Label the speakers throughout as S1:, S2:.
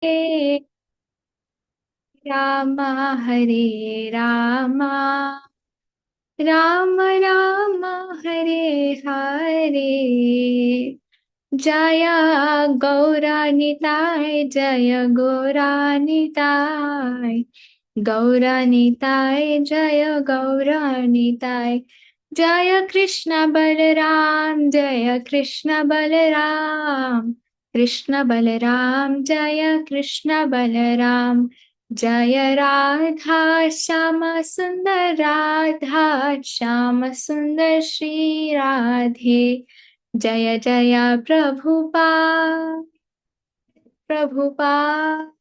S1: राम हरे राम राम राम हरे हरे। जय गौरानिताय जय गौरानिताय। गौरानिताय जय गौरानिताय। जय कृष्ण बलराम जय कृष्ण बलराम। कृष्ण बलराम जय कृष्ण बलराम। जय राधा श्याम सुंदर राधा श्याम सुंदर श्री राधे। जय जय प्रभुपाद प्रभुपाद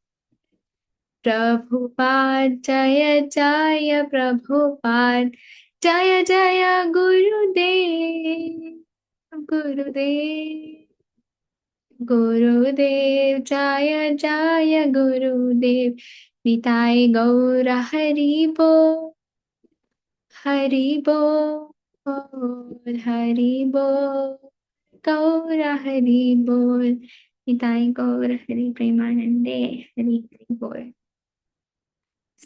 S1: प्रभुपाद। जय जय प्रभुपाद। जय जय गुरुदेव गुरुदेव गुरुदेव। जय जय गुरुदेव। निताय गौर हरि बोल हरि बोल हरि बोल। गौर हरि बोल। निताय गौर हरि प्रेमानंदे हरि हरि बोल।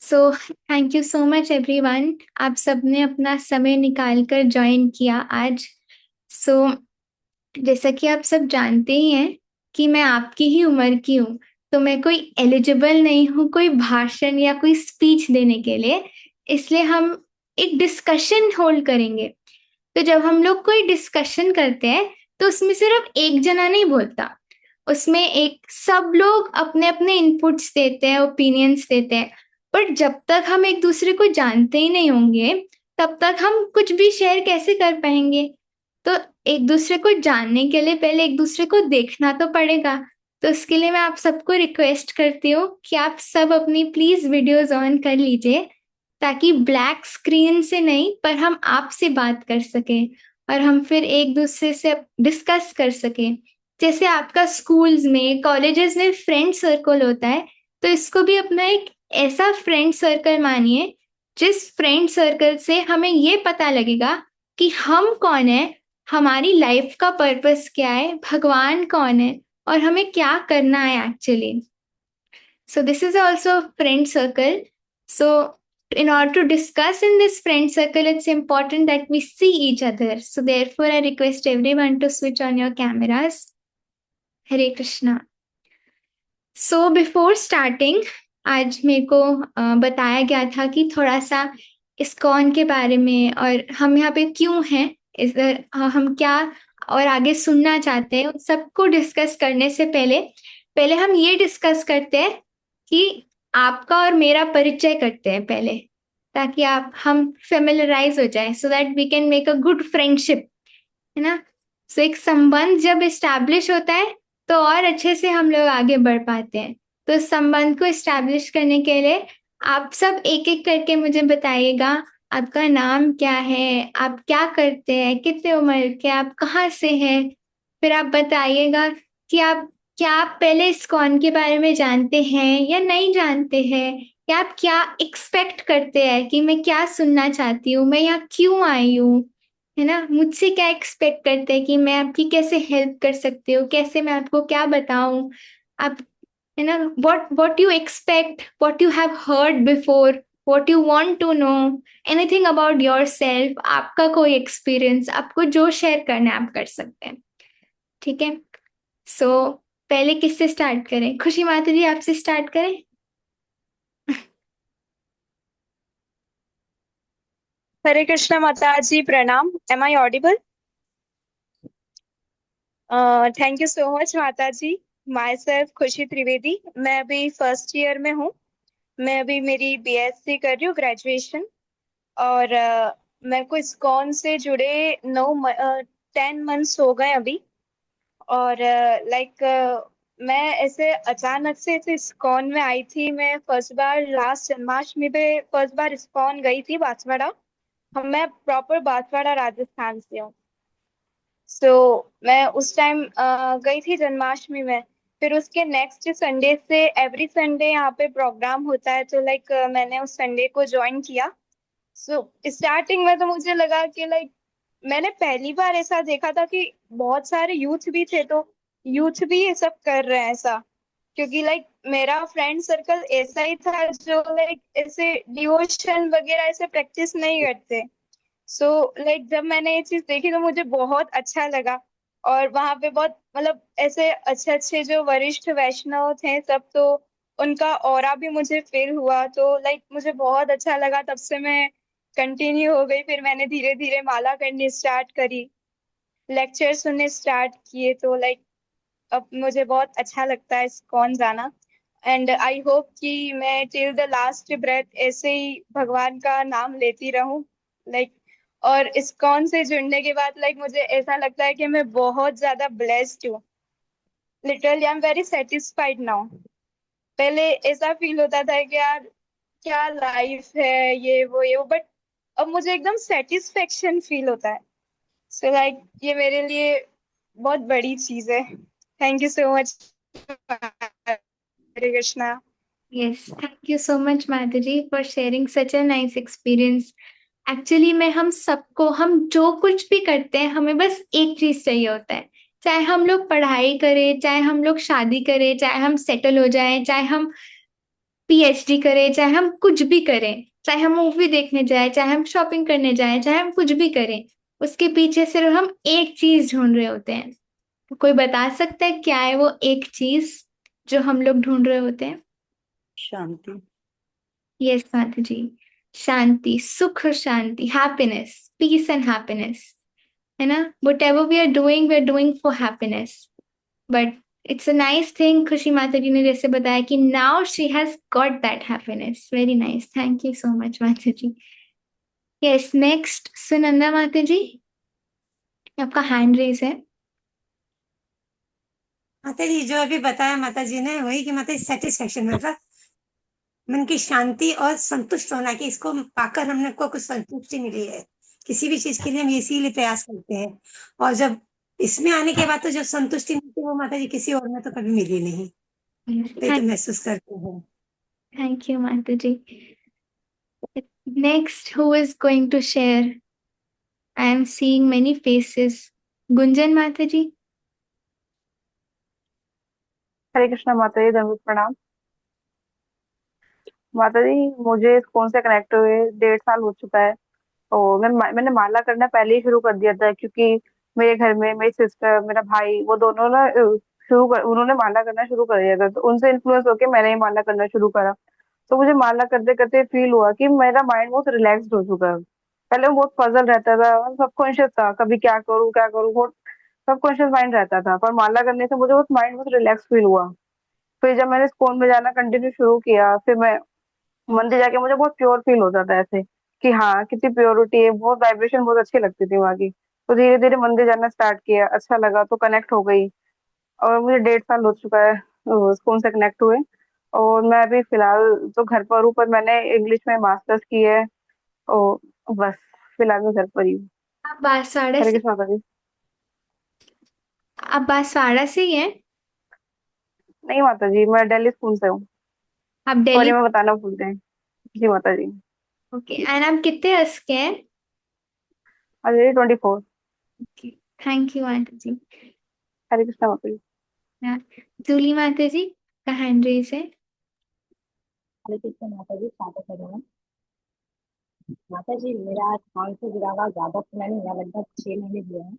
S1: सो thank you so much everyone, आप सबने अपना समय निकाल कर ज्वाइन किया आज। सो जैसा कि आप सब जानते ही हैं कि मैं आपकी ही उम्र की हूँ, तो मैं कोई एलिजिबल नहीं हूँ कोई भाषण या कोई स्पीच देने के लिए। इसलिए हम एक डिस्कशन होल्ड करेंगे। तो जब हम लोग कोई डिस्कशन करते हैं तो उसमें सिर्फ एक जना नहीं बोलता, उसमें एक सब लोग अपने अपने इनपुट्स देते हैं, ओपिनियंस देते हैं। पर जब तक हम एक दूसरे को जानते ही नहीं होंगे तब तक हम कुछ भी शेयर कैसे कर पाएंगे। तो एक दूसरे को जानने के लिए पहले एक दूसरे को देखना तो पड़ेगा। तो उसके लिए मैं आप सबको रिक्वेस्ट करती हूँ कि आप सब अपनी प्लीज वीडियोस ऑन कर लीजिए, ताकि ब्लैक स्क्रीन से नहीं पर हम आपसे बात कर सकें और हम फिर एक दूसरे से डिस्कस कर सकें। जैसे आपका स्कूल्स में कॉलेजेस में फ्रेंड सर्कल होता है, तो इसको भी अपना एक ऐसा फ्रेंड सर्कल मानिए जिस फ्रेंड सर्कल से हमें ये पता लगेगा कि हम कौन है, हमारी लाइफ का पर्पस क्या है, भगवान कौन है और हमें क्या करना है actually. So this is also a friend circle. So in order to discuss in this friend circle, it's important that we see each other. So therefore, I request everyone to switch on your cameras. Hare Krishna. So before starting, आज मेरे को बताया गया था कि थोड़ा सा ISKCON के बारे में और हम यहाँ पे क्यों हैं, इधर हम क्या और आगे सुनना चाहते हैं, उन सबको डिस्कस करने से पहले पहले हम ये डिस्कस करते हैं कि आपका और मेरा परिचय करते हैं पहले, ताकि आप हम फेमिलराइज हो जाए, so that we can make a good friendship, है ना। सो एक संबंध जब इस्टेब्लिश होता है तो और अच्छे से हम लोग आगे बढ़ पाते हैं। तो इस संबंध को इस्टेब्लिश करने के लिए आप सब एक एक करके मुझे बताइएगा, आपका नाम क्या है, आप क्या करते हैं, कितने उम्र के, आप कहाँ से हैं। फिर आप बताइएगा कि आप क्या आप पहले इस्कॉन के बारे में जानते हैं या नहीं जानते हैं, या आप क्या एक्सपेक्ट करते हैं कि मैं क्या सुनना चाहती हूँ, मैं यहाँ क्यों आई हूँ, है ना। मुझसे क्या एक्सपेक्ट करते हैं कि मैं आपकी कैसे हेल्प कर सकती हूँ, कैसे मैं आपको क्या बताऊं। आप, है ना, what you expect, what you have heard before, what you want to know, anything about yourself, आपका कोई एक्सपीरियंस, आपको जो शेयर करना है आप कर सकते हैं। ठीक है। सो पहले किससे स्टार्ट करें? खुशी माता जी आपसे स्टार्ट करें।
S2: हरे कृष्ण माता जी, प्रणाम। Am I audible? Thank you so much माता जी। माई सेल्फ खुशी त्रिवेदी। मैं अभी फर्स्ट ईयर में हूँ। मैं अभी मेरी बीएससी कर रही हूँ, ग्रेजुएशन। और मेरे को इस्कॉन से जुड़े 10 मंथ्स हो गए अभी। और लाइक मैं ऐसे अचानक से ऐसे इस्कॉन में आई थी। मैं फर्स्ट बार लास्ट जन्माष्टमी पे फर्स्ट बार इस्कॉन गई थी, बांसवाड़ा। मैं प्रॉपर बांसवाड़ा राजस्थान से हूँ। सो मैं उस टाइम गई थी जन्माष्टमी में। फिर उसके नेक्स्ट संडे से एवरी संडे यहाँ पे प्रोग्राम होता है, तो लाइक मैंने उस संडे को ज्वाइन किया। सो स्टार्टिंग में तो मुझे लगा कि लाइक मैंने पहली बार ऐसा देखा था कि बहुत सारे यूथ भी थे, तो यूथ भी ये सब कर रहे हैं ऐसा। क्योंकि लाइक मेरा फ्रेंड सर्कल ऐसा ही था जो लाइक ऐसे डिवोशन वगैरह ऐसे प्रैक्टिस नहीं करते। सो लाइक जब मैंने ये चीज देखी तो मुझे बहुत अच्छा लगा। और वहां पे बहुत मतलब ऐसे अच्छे अच्छे जो वरिष्ठ वैष्णव थे सब, तो उनका ऑरा भी मुझे फील हुआ, तो लाइक मुझे बहुत अच्छा लगा। तब से मैं कंटिन्यू हो गई, फिर मैंने धीरे धीरे माला करनी स्टार्ट करी, लेक्चर सुनने स्टार्ट किए। तो लाइक अब मुझे बहुत अच्छा लगता है इस्कॉन जाना। एंड आई होप कि मैं टिल द लास्ट ब्रेथ ऐसे ही भगवान का नाम लेती रहूं, लाइक। और इस्कॉन से जुड़ने के बाद लाइक मुझे ऐसा लगता है कि मैं बहुत ज्यादा ब्लेस्ड हूँ। Literally I am very satisfied now. पहले ऐसा फील होता था कि यार क्या लाइफ है, ये वो, बट अब मुझे एकदम सेटिस्फेक्शन फील होता है। सो लाइक ये मेरे लिए बहुत बड़ी चीज है। Thank you so much. Hare Krishna.
S1: Yes, thank you so much, Madhuri, for sharing such a nice experience. Actually में हम सबको, हम जो कुछ भी करते हैं, हमें बस एक चीज चाहिए होता है। चाहे हम लोग पढ़ाई करें, चाहे हम लोग शादी करें, चाहे हम सेटल हो जाएं, चाहे हम पीएचडी करें, चाहे हम कुछ भी करें, चाहे हम मूवी देखने जाएं, चाहे हम शॉपिंग करने जाएं, चाहे हम कुछ भी करें, उसके पीछे सिर्फ हम एक चीज ढूंढ रहे होते हैं। तो कोई बता सकता है क्या है वो एक चीज जो हम लोग ढूंढ रहे होते हैं?
S3: शांति।
S1: यस माता जी, शांति, सुख और शांति, हैप्पीनेस, पीस एंड हैप्पीनेस, है ना? Whatever we are doing for happiness. But it's a nice thing, Khushi माता जी ने जैसे बताया कि now she has got that happiness. Very nice, thank you so much माता जी। यस, नेक्स्ट सुनंदा माता जी, आपका हैंड रेज है।
S3: माता जी जो अभी बताया माता जी ने, वही कि माता जी सेटिस्फेक्शन, मतलब मन की शांति और संतुष्ट होना, कि इसको पाकर हमने को कुछ संतुष्टि मिली है। किसी भी चीज के लिए हम इसीलिए प्रयास करते हैं, और जब इसमें आने के बाद तो जो संतुष्टि मिलती है वो माता जी किसी और में तो कभी मिली नहीं। वही तो महसूस करते हैं।
S1: थैंक यू माता जी। Next who is going to share? I am seeing many faces. Gunjan माता जी।
S4: हरे कृष्णा माता जी, दंडवत प्रणाम। माता जी मुझे फोन से कनेक्ट हुए 1.5 साल हो चुका है। और मैंने माला करना पहले ही शुरू कर दिया था, क्योंकि मेरे घर में मेरी सिस्टर, मेरा भाई, वो दोनों ना उन्होंने माला करना शुरू कर दिया था, तो उनसे इन्फ्लुएंस होकर मैंने ही माला करना शुरू करा। तो मुझे माला करते करते फील हुआ कि मेरा माइंड बहुत रिलैक्स्ड हो चुका है। पहले मैं बहुत पजल रहता था, सबकॉन्शियस था, कभी क्या करूँ, बहुत सबकॉन्शियस माइंड रहता था। पर माला करने से मुझे बहुत माइंड बहुत रिलैक्स फील हुआ। फिर जब मैंने स्कूल में जाना कंटिन्यू शुरू किया, फिर मैं मंदिर जाके मुझे बहुत प्योर फील होता था, ऐसे कि हाँ कितनी प्योरिटी है, बहुत वाइब्रेशन बहुत अच्छी लगती थी वहाँ की। तो धीरे धीरे मंदिर जाना स्टार्ट किया, अच्छा लगा तो कनेक्ट हो गई। और मुझे 1.5 साल हो चुका है स्कूल से कनेक्ट हुए। और मैं अभी फिलहाल तो घर पर हूँ, पर मैंने इंग्लिश में मास्टर्स की है। और बस फिलहाल मैं घर पर ही हूँ।
S1: आप बांसवाड़ा
S4: हरे
S1: से?
S4: कृष्ण माता जी।
S1: आप बांसवाड़ा से ही हैं?
S4: नहीं माता जी, मैं दिल्ली स्कूल से हूँ।
S1: आप
S4: सॉरी,
S1: दिल्ली?
S4: मैं बताना भूल गई। जी माता जी।
S1: ओके, एंड आप कितने अर्स के हैं?
S4: Ajay 24।
S1: Okay, thank you aunty जी।
S4: हरे कृष्ण माता जी।
S1: हाँ, जूली माता जी का हैंड रेज है।
S5: हरे कृष्ण माता जी, स्वागत है मैम। माता जी मेरा अकाउंट से जुड़ा हुआ ज्यादा समय नहीं हुआ, लगभग 6 महीने हुए हैं।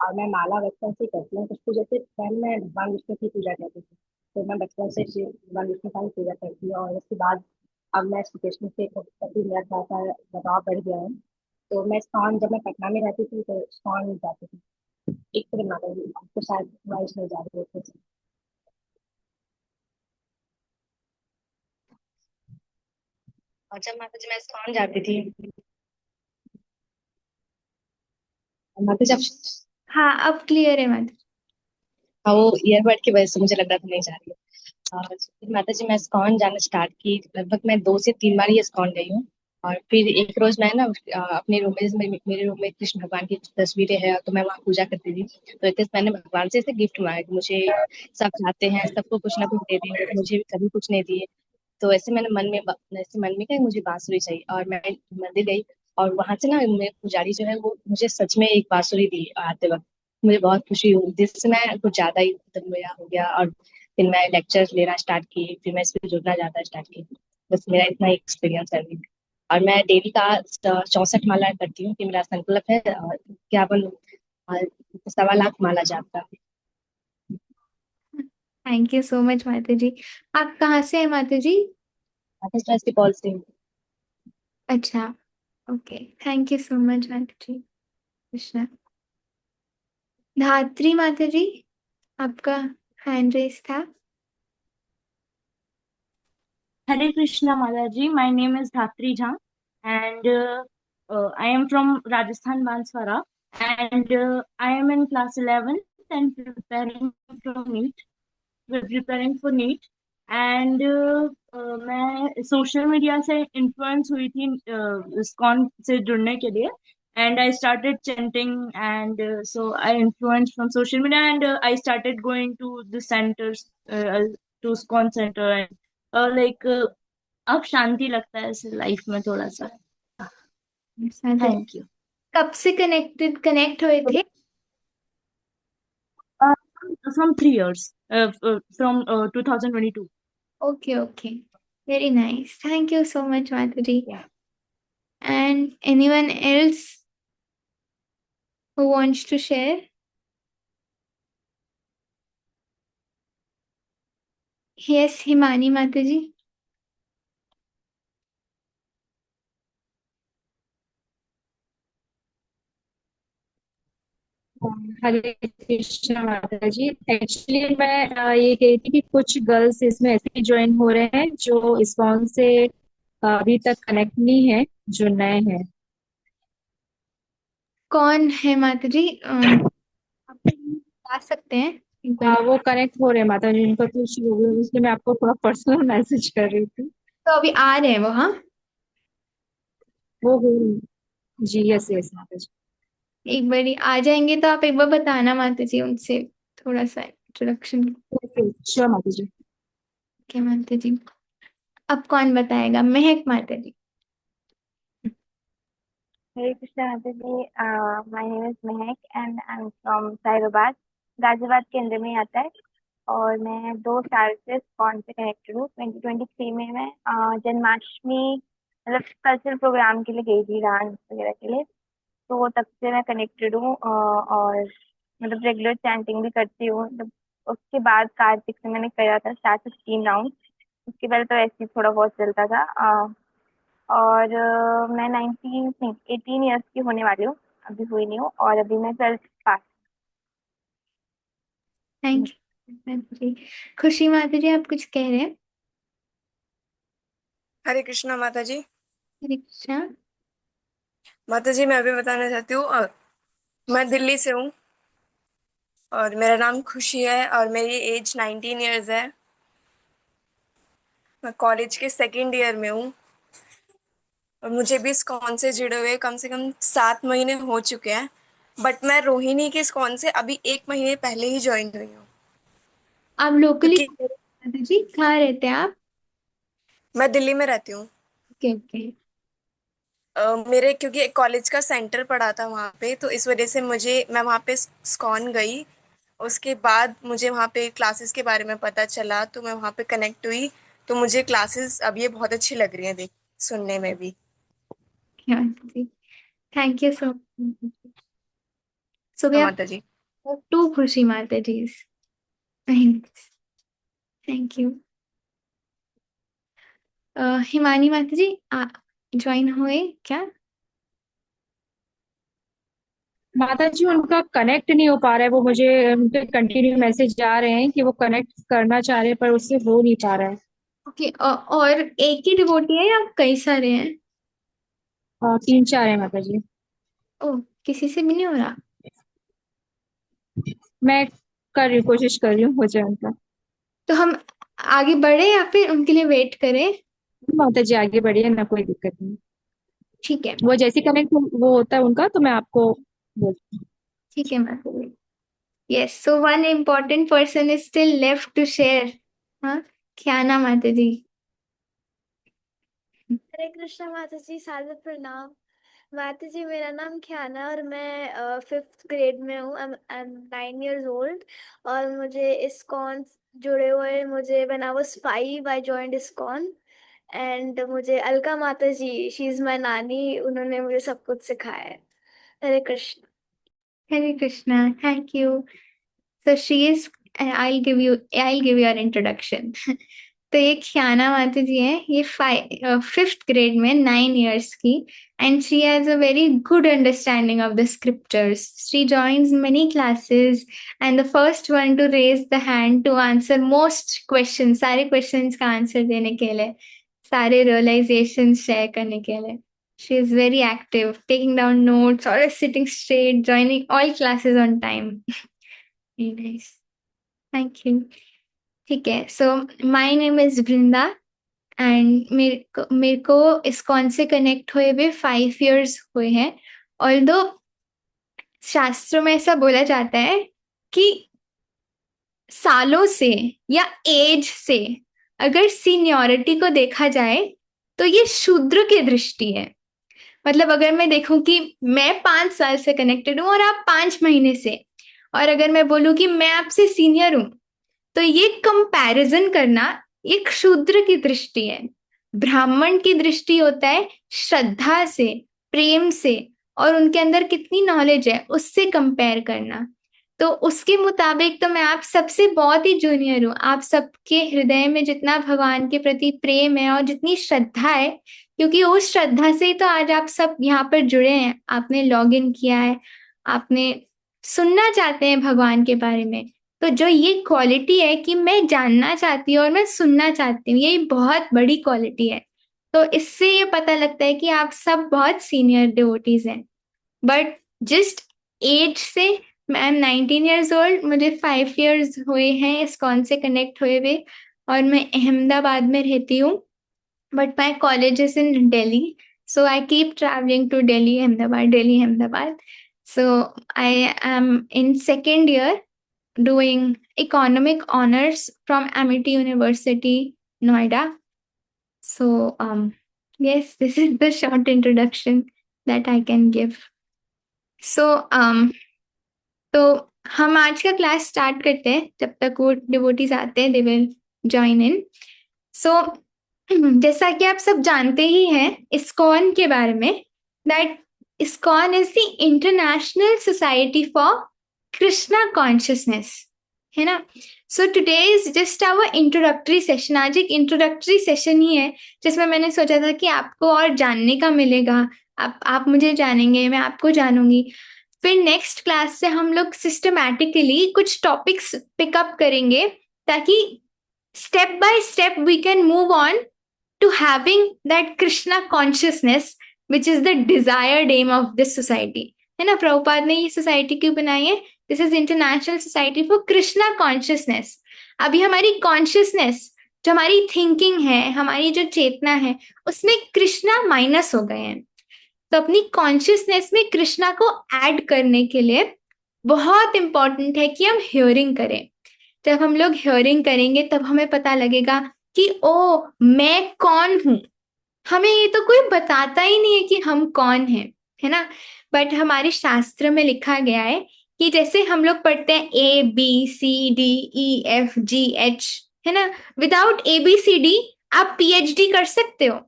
S5: और मैं माला बचपन से करती हूँ। कुछ जैसे पहले मैं भगवान विष्णु की पूजा करती थी, तो मैं बचपन से भगवान विष्णु का ही पूजा करती हूँ। और उसके बाद अब मैं श्री कृष्ण के प्रति मेरा थोड़ा सा लगाव बढ़ गया है। तो मैं इस्कॉन, जब मैं पटना में रहती थी तो इस्कॉन जाती थी। एक सेकंड माता जी, आपको शायद वॉइस नहीं जा रही है। और जब माता जी मैं इस्कॉन जाती थी, माता जी
S1: हाँ, अब क्लियर है माता जी।
S5: हाँ, वो ईयरबड की वजह से मुझे लग रहा था नहीं जा रही है। और फिर माता जी मैं इस्कॉन जाना स्टार्ट की, लगभग मैं 2 से 3 बार ही इस्कॉन गई हूँ। और फिर एक रोज मैं ना अपने रूम में, मेरे रूम में कृष्ण भगवान की तस्वीरें हैं, तो मैं वहाँ पूजा करती थी। तो एक दिन मैंने भगवान से ऐसे गिफ्ट मांगा कि मुझे सब चाहते हैं, सबको कुछ ना कुछ दे दिए, मुझे भी कभी कुछ नहीं दिए। तो ऐसे मैंने ऐसे मन में कहा मुझे बांसुरी चाहिए, और मैं मंदिर गई। और वहां से ना मेरे पुजारी जो है वो मुझे सच में एक बांसुरी दी आते वक्त। मुझे बहुत खुशी हुई, जिससे मैं कुछ ज्यादा ही मतलब मेरा हो गया। और फिर मैं लेक्चर्स लेना स्टार्ट की, फिर मैं इसमें जुड़ना ज़्यादा स्टार्ट की। बस मेरा इतना ही एक्सपीरियंस है अभी। और मैं डेली का 64 माला करती हूँ कि मेरा संकल्प है, और क्या बोलूँ, 1.25 लाख माला जाप का।
S1: थैंक यू सो मच माता जी। आप कहाँ से हैं माता जी?
S5: स्ट्रेस की कॉल से हूँ।
S1: अच्छा, okay, thank you so much माता जी। कृष्णा। धात्री माता जी, आपका हैंड रेस था।
S6: Hare Krishna Mataji, my name is Dhatri Jha, and I am from Rajasthan Banswara, and I am in class 11 and preparing for NEET, and मैं social media से influence हुई थी ISKCON से जुड़ने के लिए, and I started chanting, and so I influenced from social media, and I started going to the centers, to ISKCON center, and like अब शांति लगता है ऐसे लाइफ में थोड़ा सा। Thank you.
S1: कब से कनेक्ट हुए थे?
S6: From 3 years, from 2022।
S1: Okay, okay. Very nice. Thank you so much, Madhuri.
S6: Yeah.
S1: And anyone else who wants to share? Yes, Himani Mataji.
S7: हरे कृष्णा माता जी। एक्चुअली मैं ये कह रही थी कि कुछ गर्ल्स इसमें ऐसे ज्वाइन हो रहे हैं जो इस्कॉन से अभी तक कनेक्ट नहीं है, जो नए हैं।
S1: कौन है माताजी? आप बता सकते हैं एक बार?
S7: वो कनेक्ट हो रहे हैं माता जी, उनका कुछ इसलिए मैं आपको थोड़ा पर्सनल मैसेज कर रही थी।
S1: तो अभी आ रहे हैं वो? हाँ,
S7: वो हो रही हैं। जी यस यस माता जी।
S1: एक बार आ जाएंगे तो आप एक बार बताना माताजी, उनसे थोड़ा सा इंट्रोडक्शन।
S7: श्योर माता जी।
S1: ओके माताजी। अब कौन बताएगा? महक माताजी।
S4: हरे कृष्णा माताजी, my name is Mahak and I am from Sahibabad, Ghaziabad के अंदर में आता है। और मैं 2 साल से इस्कॉन से कनेक्टेड हूँ। 2023 में मैं जन्माष्टमी मतलब कल्चरल प्रोग्राम के लिए गई थी, डांस वगैरह के लिए। तो तब से मैं कनेक्टेड हूँ, और मतलब रेगुलर चैंटिंग भी करती हूँ। मतलब उसके बाद कार्तिक से मैंने करा था स्टार्ट 15 राउंड। उसके पहले तो ऐसे ही थोड़ा बहुत चलता था। और मैं 19 नहीं 18 ईयर्स की होने वाली हूँ, अभी हुई नहीं हूँ, और अभी मैं 12th पास।
S1: थैंक यू माताजी। खुशी माताजी, आप कुछ कह रहे हैं?
S8: हरे कृष्णा माता जी।
S1: हरे कृष्णा।
S8: माता जी मैं अभी बताना चाहती हूँ, मैं दिल्ली से हूँ और मेरा नाम खुशी है और मेरी एज 19 ईयर्स है। मैं कॉलेज के सेकेंड ईयर में हूँ और मुझे भी इस्कॉन से जुड़े हुए कम से कम 7 महीने हो चुके हैं। बट मैं रोहिणी के इस्कॉन से अभी 1 महीने पहले ही ज्वाइन हुई हूँ।
S1: आप लोकली
S8: क्योंकि
S1: माताजी कहाँ रहते हैं आप?
S8: मैं दिल्ली में रहती हूँ।
S1: Okay okay.
S8: मेरे क्योंकि कॉलेज का सेंटर पड़ा था वहाँ पे, तो इस वजह से मैं वहाँ पे इस्कॉन गई। उसके बाद मुझे वहाँ पे क्लासेस के बारे में पता चला, तो मैं वहाँ पे कनेक्ट हुई। तो मुझे क्लासेस अब ये बहुत अच्छी लग रही हैं देख सुनने में भी।
S1: माताजी, thank you so much. So we
S8: हाँ
S1: हैव
S8: माता जी।
S1: टू खुशी माताजी। Thank you. हिमानी माताजी, ज्वाइन हुए क्या?
S7: माता जी उनका कनेक्ट नहीं हो पा रहा है, वो मुझे उनके कंटिन्यू मैसेज आ रहे हैं कि वो कनेक्ट करना चाह रहे हैं पर उससे हो नहीं पा रहा है।
S1: ओके, और एक ही डिवोटी है या कई सारे हैं?
S7: 3-4 है माता जी।
S1: ओ, किसी से भी नहीं हो रहा?
S7: मैं कर रही हूँ, कोशिश कर रही हूँ हो जाए उनका।
S1: तो हम आगे बढ़े या फिर उनके लिए वेट करें?
S7: माता जी आगे बढ़िए ना, कोई दिक्कत नहीं।
S1: ठीक है,
S7: वो जैसे कनेक्ट वो होता है उनका तो मैं आपको बोलती हूँ।
S1: ठीक है माताजी। Yes, so one important person is still left to share. हाँ, क्या नाम माताजी?
S9: हरे कृष्णा माता जी, सादर प्रणाम। माता जी, मेरा नाम ख्याना और मैं 5th ग्रेड में हूँ। आई एम 9 years old और मुझे इस्कॉन जुड़े हुए मुझे when I was 5 I joined ISKCON and मुझे अलका माता जी शी इज माय नानी, उन्होंने मुझे सब कुछ सिखाया है। Hare Krishna.
S1: Hare Krishna. Thank you. So she is. I'll give you an introduction. तो ये ख्याना माता जी है, ये 5th grade में 9 years की, and she has a very good understanding of the scriptures. She joins many classes and the first one to raise the hand to answer most questions, सारे questions का answer देने के लिए, सारे realizations share करने के लिए. She is very active, taking down notes, always sitting straight, joining all classes on time. Very nice. Thank you. ठीक है, so my name is Brinda and मेरे को ISKCON से कनेक्ट हुए हुए 5 years हुए हैं। Although शास्त्रों में ऐसा बोला जाता है कि सालों से या एज से अगर सीनियरिटी को देखा जाए तो ये शूद्र की दृष्टि है। मतलब अगर मैं देखूं कि मैं 5 साल से कनेक्टेड हूं और आप 5 महीने से, और अगर मैं बोलूं कि मैं आपसे सीनियर हूं, तो ये कंपैरिजन करना एक शूद्र की दृष्टि है। ब्राह्मण की दृष्टि होता है श्रद्धा से, प्रेम से, और उनके अंदर कितनी नॉलेज है उससे कंपेयर करना। तो उसके मुताबिक तो मैं आप सबसे बहुत ही जूनियर हूँ। आप सबके हृदय में जितना भगवान के प्रति प्रेम है और जितनी श्रद्धा है, क्योंकि उस श्रद्धा से ही तो आज आप सब यहाँ पर जुड़े हैं, आपने लॉग इन किया है, आपने सुनना चाहते हैं भगवान के बारे में। तो जो ये क्वालिटी है कि मैं जानना चाहती हूँ और मैं सुनना चाहती हूँ, ये बहुत बड़ी क्वालिटी है। तो इससे ये पता लगता है कि आप सब बहुत सीनियर डिवोटीज हैं। बट जस्ट एज से आई एम 19 years old, मुझे 5 years हुए हैं ISKCON से कनेक्ट हुए हुए, और मैं अहमदाबाद में रहती हूँ। But my college is in Delhi, so I keep traveling to Delhi, Ahmedabad. So I am in 2nd year doing economic honors from Amity University, Noida. So yes, this is the short introduction that I can give. So तो हम आज का class start करते हैं। जब तक वो devotees आते हैं, दे विल जॉइन इन। सो जैसा कि आप सब जानते ही हैं ISKCON के बारे में, that ISKCON is the international society for Krishna consciousness, है ना। So today is just our introductory session. आज एक इंट्रोडक्टरी सेशन ही है जिसमें मैंने सोचा था कि आपको और जानने का मिलेगा, आप मुझे जानेंगे, मैं आपको जानूंगी। फिर नेक्स्ट क्लास से हम लोग सिस्टमैटिकली कुछ टॉपिक्स पिकअप करेंगे ताकि step by step we can move on to having that Krishna consciousness which is the desired aim of this society, है ना। प्रभुपाद ने ये सोसाइटी क्यों बनाई है? This is international society for Krishna consciousness. अभी हमारी कॉन्शियसनेस, जो हमारी थिंकिंग है, हमारी जो चेतना है, उसमें कृष्णा माइनस हो गए हैं। तो अपनी कॉन्शियसनेस में कृष्णा को ऐड करने के लिए बहुत इंपॉर्टेंट है कि हम हियरिंग करें। जब हम लोग हियरिंग करेंगे तब हमें पता लगेगा कि ओ मैं कौन हूं। हमें ये तो कोई बताता ही नहीं है कि हम कौन हैं, है ना। बट हमारे शास्त्र में लिखा गया है कि जैसे हम लोग पढ़ते हैं ABCDEFGH, है ना। विदाउट ABCD आप PhD कर सकते हो?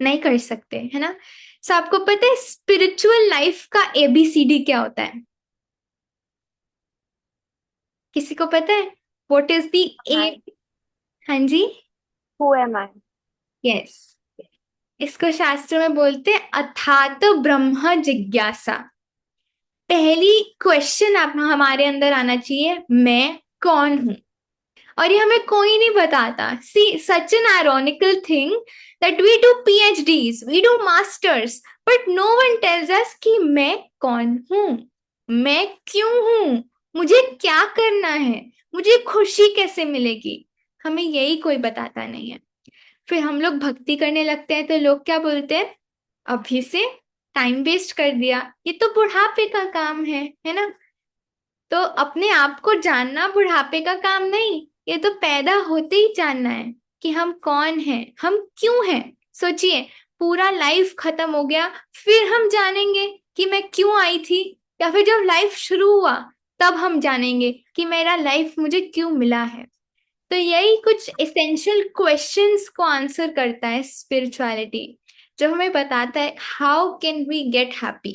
S1: नहीं कर सकते, है ना। सो आपको पता है स्पिरिचुअल लाइफ का ABCD क्या होता है? किसी को पता है? व्हाट इज दी ए? हाँ जी,
S4: Who am I?
S1: यस। इसको शास्त्र में बोलते हैं अथात ब्रह्म जिज्ञासा। पहली क्वेश्चन आप हमारे अंदर आना चाहिए, मैं कौन हूं? और ये हमें कोई नहीं बताता। See such an ironical thing that we do PhDs, we do masters, but no one tells us कि मैं कौन हूं, मैं क्यों हूं, मुझे क्या करना है, मुझे खुशी कैसे मिलेगी। हमें यही कोई बताता नहीं है। फिर हम लोग भक्ति करने लगते हैं तो लोग क्या बोलते हैं? अभी से टाइम वेस्ट कर दिया, ये तो बुढ़ापे का काम है ना। तो अपने आप को जानना बुढ़ापे का काम नहीं, ये तो पैदा होते ही जानना है कि हम कौन हैं, हम क्यों हैं। सोचिए, पूरा लाइफ खत्म हो गया, फिर हम जानेंगे कि मैं क्यों आई थी, या फिर जब लाइफ शुरू हुआ तब हम जानेंगे कि मेरा लाइफ मुझे क्यों मिला है। तो यही कुछ एसेंशियल क्वेश्चंस को आंसर करता है स्पिरिचुअलिटी, जो हमें बताता है how can we get happy.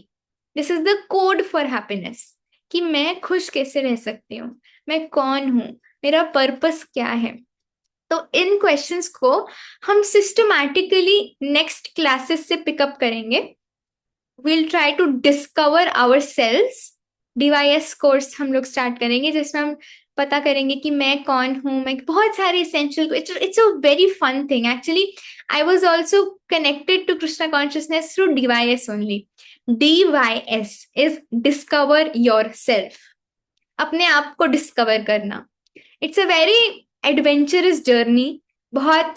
S1: This is the code for happiness, कि मैं खुश कैसे रह सकती हूँ, मैं कौन हूँ, मेरा पर्पस क्या है। तो इन क्वेश्चंस को हम सिस्टमैटिकली नेक्स्ट क्लासेस से पिकअप करेंगे। Will try to discover our selves. DYS course हम लोग स्टार्ट करेंगे, जिसमें हम पता करेंगे कि मैं कौन हूँ। मैं बहुत सारे essential, it's a very fun thing actually. I was also connected to Krishna consciousness through DYS only. DYS is discover your self, अपने आप को डिस्कवर करना। It's a very adventurous journey, बहुत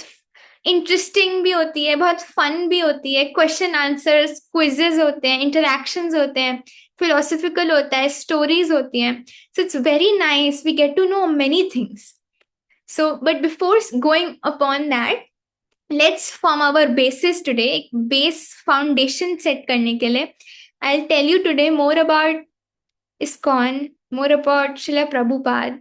S1: इंटरेस्टिंग भी होती है, बहुत फन भी होती है। क्वेश्चन आंसर्स, क्विजेस होते हैं, इंटरैक्शंस होते हैं, फिलोसॉफिकल होता है, स्टोरीज होती हैं। So it's very nice, we get to know many things. So but before going upon that, let's form our basis today. एक बेस फाउंडेशन सेट करने के लिए I will tell you today more about ISKCON, more about Srila Prabhupada.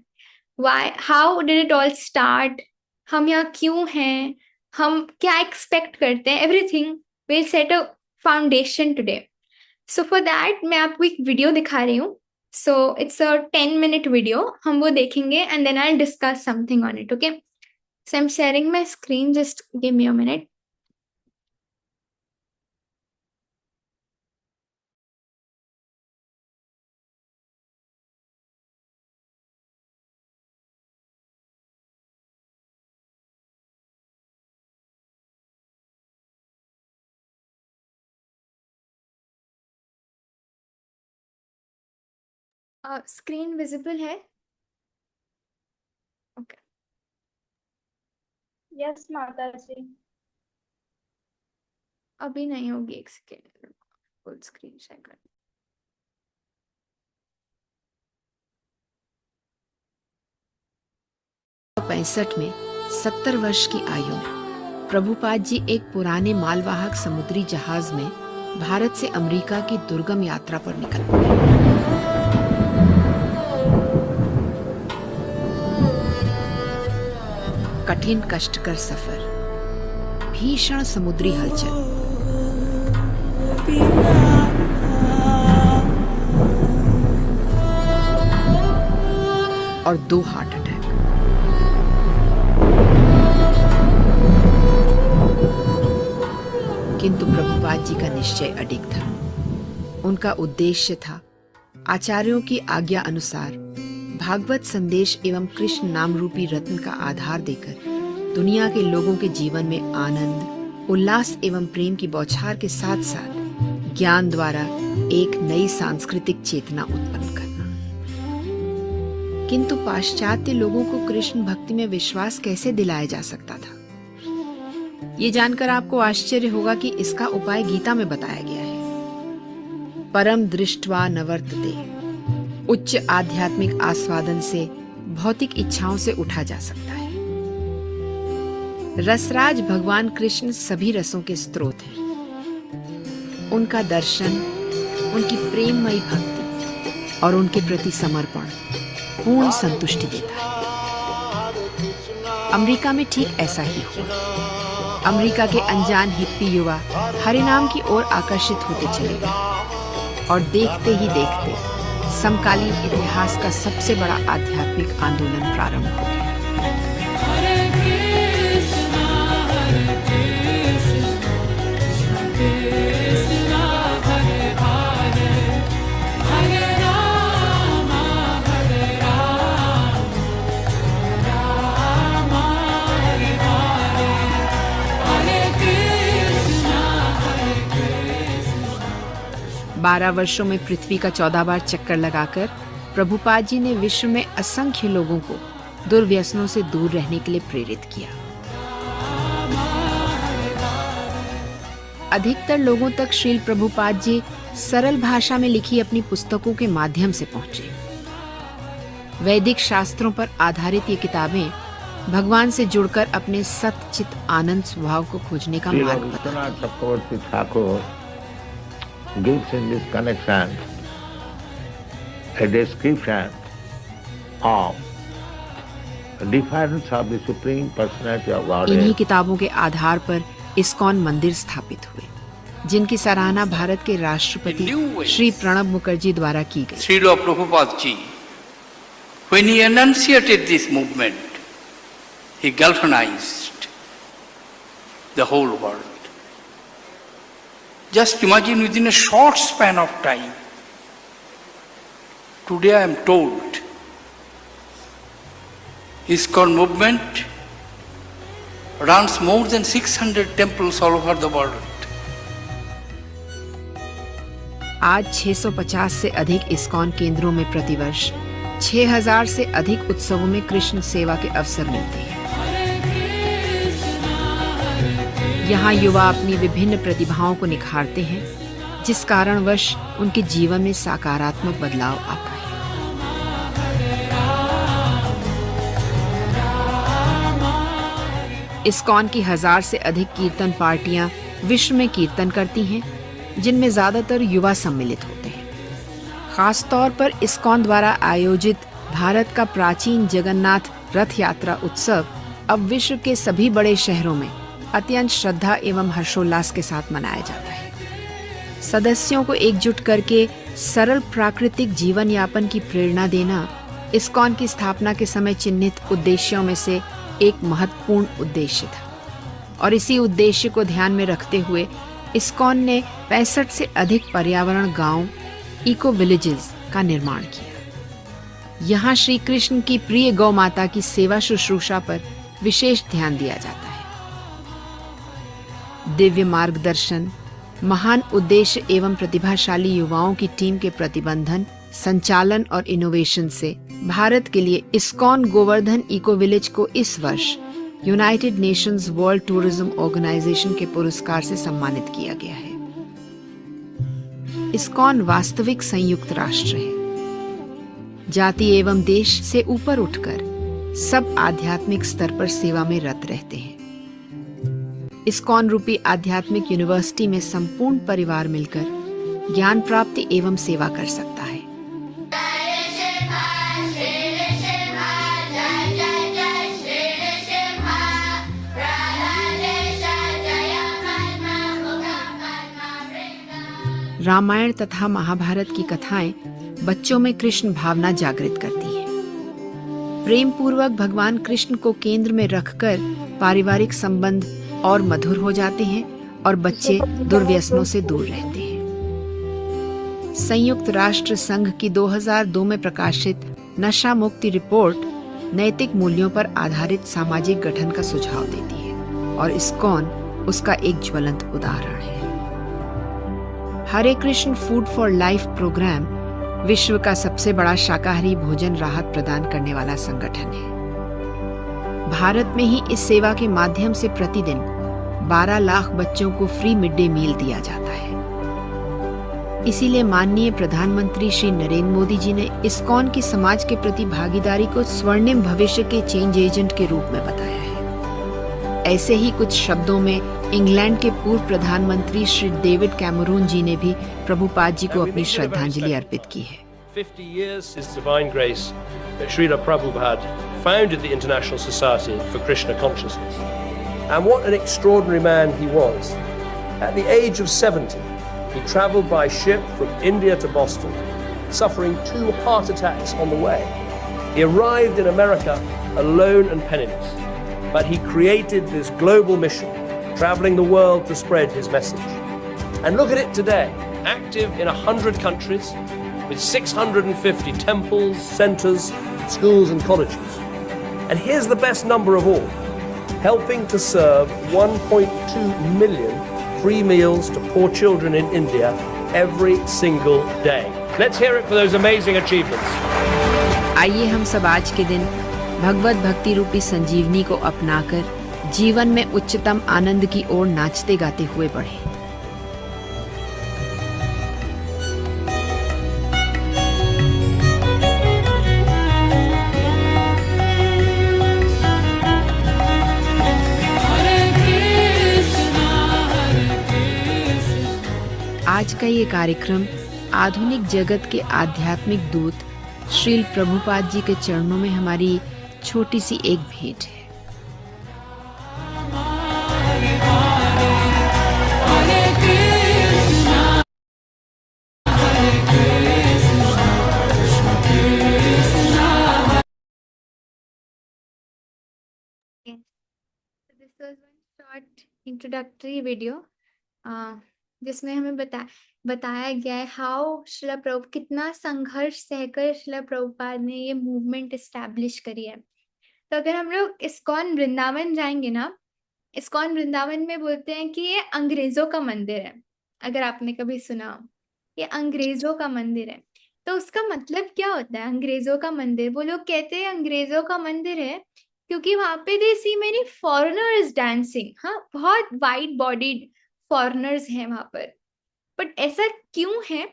S1: Why, how did it all start? हम यहाँ क्यों हैं? हम क्या एक्सपेक्ट करते हैं? Everything will set a foundation today. So for that मैं आपको एक वीडियो दिखा रही हूँ. So it's a 10-minute video. हम वो देखेंगे and then I'll discuss something on it. Okay? So I'm sharing my screen. Just give me a minute. Screen visible है? ओके,
S2: यस माता जी।
S1: अभी नहीं होगी, एक सेकेंड, फुल स्क्रीन शेयर कर।
S10: 1965 में 70 वर्ष की आयु में प्रभुपाद जी एक पुराने मालवाहक समुद्री जहाज में भारत से अमेरिका की दुर्गम यात्रा पर निकल पड़े। कठिन कष्टकर सफर, भीषण समुद्री हलचल, और 2 हार्ट अटैक। किंतु प्रभुपाद जी का निश्चय अडिग था। उनका उद्देश्य था आचार्यों की आज्ञा अनुसार भागवत संदेश एवं कृष्ण नाम रूपी रत्न का आधार देकर दुनिया के लोगों के जीवन में आनंद, उल्लास एवं प्रेम की बौछार के साथ साथ ज्ञान द्वारा एक नई सांस्कृतिक चेतना उत्पन्न करना। किंतु पाश्चात्य लोगों को कृष्ण भक्ति में विश्वास कैसे दिलाया जा सकता था? ये जानकर आपको आश्चर्य होगा कि इसका उपाय गीता में बताया गया है। परम दृष्ट्वा नवर्तते, उच्च आध्यात्मिक आस्वादन से भौतिक इच्छाओं से उठा जा सकता है। रसराज भगवान कृष्ण सभी रसों के स्रोत हैं। उनका दर्शन, उनकी प्रेममयी भक्ति और उनके प्रति समर्पण पूर्ण संतुष्टि देता है। अमेरिका में ठीक ऐसा ही हुआ। अमेरिका के अनजान हिप्पी युवा हरिनाम की ओर आकर्षित होते चले गए और देखते ही देखते समकालीन इतिहास का सबसे बड़ा आध्यात्मिक आंदोलन प्रारंभ हो गया। बारह वर्षों में पृथ्वी का 14 बार चक्कर लगाकर प्रभुपाद जी ने विश्व में असंख्य लोगों को दुर्व्यसनों से दूर रहने के लिए प्रेरित किया। अधिकतर लोगों तक श्रील प्रभुपाद जी सरल भाषा में लिखी अपनी पुस्तकों के माध्यम से पहुंचे। वैदिक शास्त्रों पर आधारित ये किताबें भगवान से जुड़कर अपने सतचित आनंद स्वभाव को खोजने का मार्ग बताती।
S11: gives in this connection a description of difference of the Supreme Personality of
S10: इन्हीं
S11: Godhead.
S10: किताबों के आधार पर इस्कॉन मंदिर स्थापित हुए, जिनकी सराहना भारत के राष्ट्रपति श्री प्रणब मुखर्जी द्वारा की गई।
S12: Srila Prabhupada ji, when he enunciated this movement, he galvanized the whole world. Just imagine, within a short span of time, today I am told, ISKCON movement runs more than 600 temples all over the world.
S10: आज 650 से अधिक ISKCON केंद्रों में प्रतिवर्ष 6000 से अधिक उत्सवों में कृष्ण सेवा के अवसर मिलते हैं। यहाँ युवा अपनी विभिन्न प्रतिभाओं को निखारते हैं, जिस कारणवश उनके जीवन में सकारात्मक बदलाव आता है। इस्कॉन की 1000 से अधिक कीर्तन पार्टियां विश्व में कीर्तन करती हैं, जिनमें ज्यादातर युवा सम्मिलित होते हैं। खास तौर पर इस्कॉन द्वारा आयोजित भारत का प्राचीन जगन्नाथ रथ यात्रा उत्सव अब विश्व के सभी बड़े शहरों में अत्यंत श्रद्धा एवं हर्षोल्लास के साथ मनाया जाता है। सदस्यों को एकजुट करके सरल प्राकृतिक जीवन यापन की प्रेरणा देना इस्कॉन की स्थापना के समय चिन्हित उद्देश्यों में से एक महत्वपूर्ण उद्देश्य था, और इसी उद्देश्य को ध्यान में रखते हुए इस्कॉन ने 65 से अधिक पर्यावरण गांव, इको विलेजेस का निर्माण किया। यहाँ श्री कृष्ण की प्रिय गौ माता की सेवा शुश्रूषा पर विशेष ध्यान दिया जाता है। दिव्य मार्गदर्शन, महान उद्देश्य एवं प्रतिभाशाली युवाओं की टीम के प्रतिबंधन, संचालन और इनोवेशन से भारत के लिए इस्कॉन गोवर्धन इको विलेज को इस वर्ष United Nations World Tourism Organization के पुरस्कार से सम्मानित किया गया है। इस्कॉन वास्तविक संयुक्त राष्ट्र है। जाति एवं देश से ऊपर उठकर सब आध्यात्मिक स्तर पर सेवा में रत रहते हैं। इस्कॉन रूपी आध्यात्मिक यूनिवर्सिटी में संपूर्ण परिवार मिलकर ज्ञान प्राप्ति एवं सेवा कर सकता है। रामायण तथा महाभारत की कथाएं बच्चों में कृष्ण भावना जागृत करती हैं। प्रेम पूर्वक भगवान कृष्ण को केंद्र में रखकर पारिवारिक संबंध और मधुर हो जाते हैं और बच्चे दुर्व्यसनों से दूर रहते हैं। संयुक्त राष्ट्र संघ की 2002 में प्रकाशित नशा मुक्ति रिपोर्ट नैतिक मूल्यों पर आधारित सामाजिक गठन का सुझाव देती है, और इस्कॉन उसका एक ज्वलंत उदाहरण है। Hare Krishna food for life programme विश्व का सबसे बड़ा शाकाहारी भोजन राहत प्रदान करने वाला संगठन है। भारत में ही इस सेवा के माध्यम से प्रतिदिन 12 लाख बच्चों को फ्री मिड डे मील दिया जाता है। इसीलिए माननीय प्रधानमंत्री श्री नरेंद्र मोदी जी ने इस्कॉन की समाज के प्रति भागीदारी को स्वर्णिम भविष्य के चेंज एजेंट के रूप में बताया है। ऐसे ही कुछ शब्दों में इंग्लैंड के पूर्व प्रधानमंत्री श्री डेविड कैमरून जी ने भी प्रभुपाद जी को अपनी श्रद्धांजलि अर्पित की है।
S13: 50 years since Divine Grace, Srila Prabhupada founded the International Society for Krishna Consciousness. And what an extraordinary man he was. At the age of 70, he travelled by ship from India to Boston, suffering 2 heart attacks on the way. He arrived in America alone and penniless, but he created this global mission, travelling the world to spread his message. And look at it today, active in 100 countries, with 650 temples, centres, schools and colleges. And here's the best number of all, helping to serve 1.2 million free meals to poor children in India every single day. Let's hear it for those amazing achievements.
S10: आइए हम सब आज के दिन भगवत भक्ति रूपी संजीवनी को अपनाकर जीवन में उच्चतम आनंद की ओर नाचते गाते हुए बढ़ें। आज का ये कार्यक्रम आधुनिक जगत के आध्यात्मिक दूत श्रील प्रभुपाद जी के चरणों में हमारी छोटी सी एक भेंट है।
S1: Yes. So this was one short introductory video जिसमें हमें बताया गया है हाउ श्रीला प्रभु कितना संघर्ष सहकर श्रीला प्रभुपाद ने ये मूवमेंट एस्टैब्लिश करी है। तो अगर हम लोग इस्कॉन वृंदावन जाएंगे ना, इस्कॉन वृंदावन में बोलते हैं कि ये अंग्रेजों का मंदिर है। अगर आपने कभी सुना हो, ये अंग्रेजों का मंदिर है, तो उसका मतलब क्या होता है अंग्रेजों का मंदिर? वो लोग कहते हैं अंग्रेजों का मंदिर है क्योंकि वहां पे दे सी मेनी फॉरेनर्स डांसिंग। हाँ, बहुत वाइट बॉडीड फॉरेनर्स हैं वहां पर। बट ऐसा क्यों है?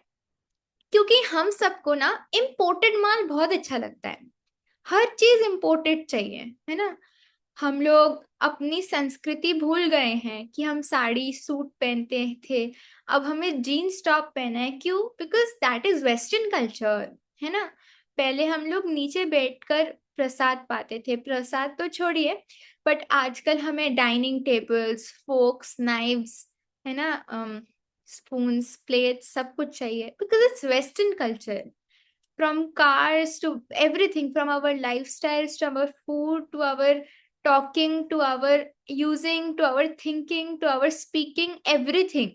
S1: क्योंकि हम सबको ना इम्पोर्टेड माल बहुत अच्छा लगता है, हर चीज इम्पोर्टेड चाहिए, है ना। हम लोग अपनी संस्कृति भूल गए हैं कि हम साड़ी सूट पहनते थे, अब हमें जीन्स टॉप पहना है। क्यों? Because that is western culture, है ना। पहले हम लोग नीचे बैठकर प्रसाद पाते थे, प्रसाद तो छोड़िए, बट आजकल हमें डाइनिंग टेबल्स, फोक्स, नाइव्स, है ना, स्पून्स, प्लेट्स, सब कुछ चाहिए because it's western culture. From cars to everything, from our lifestyles to our food to our talking to our using to our thinking to our speaking, everything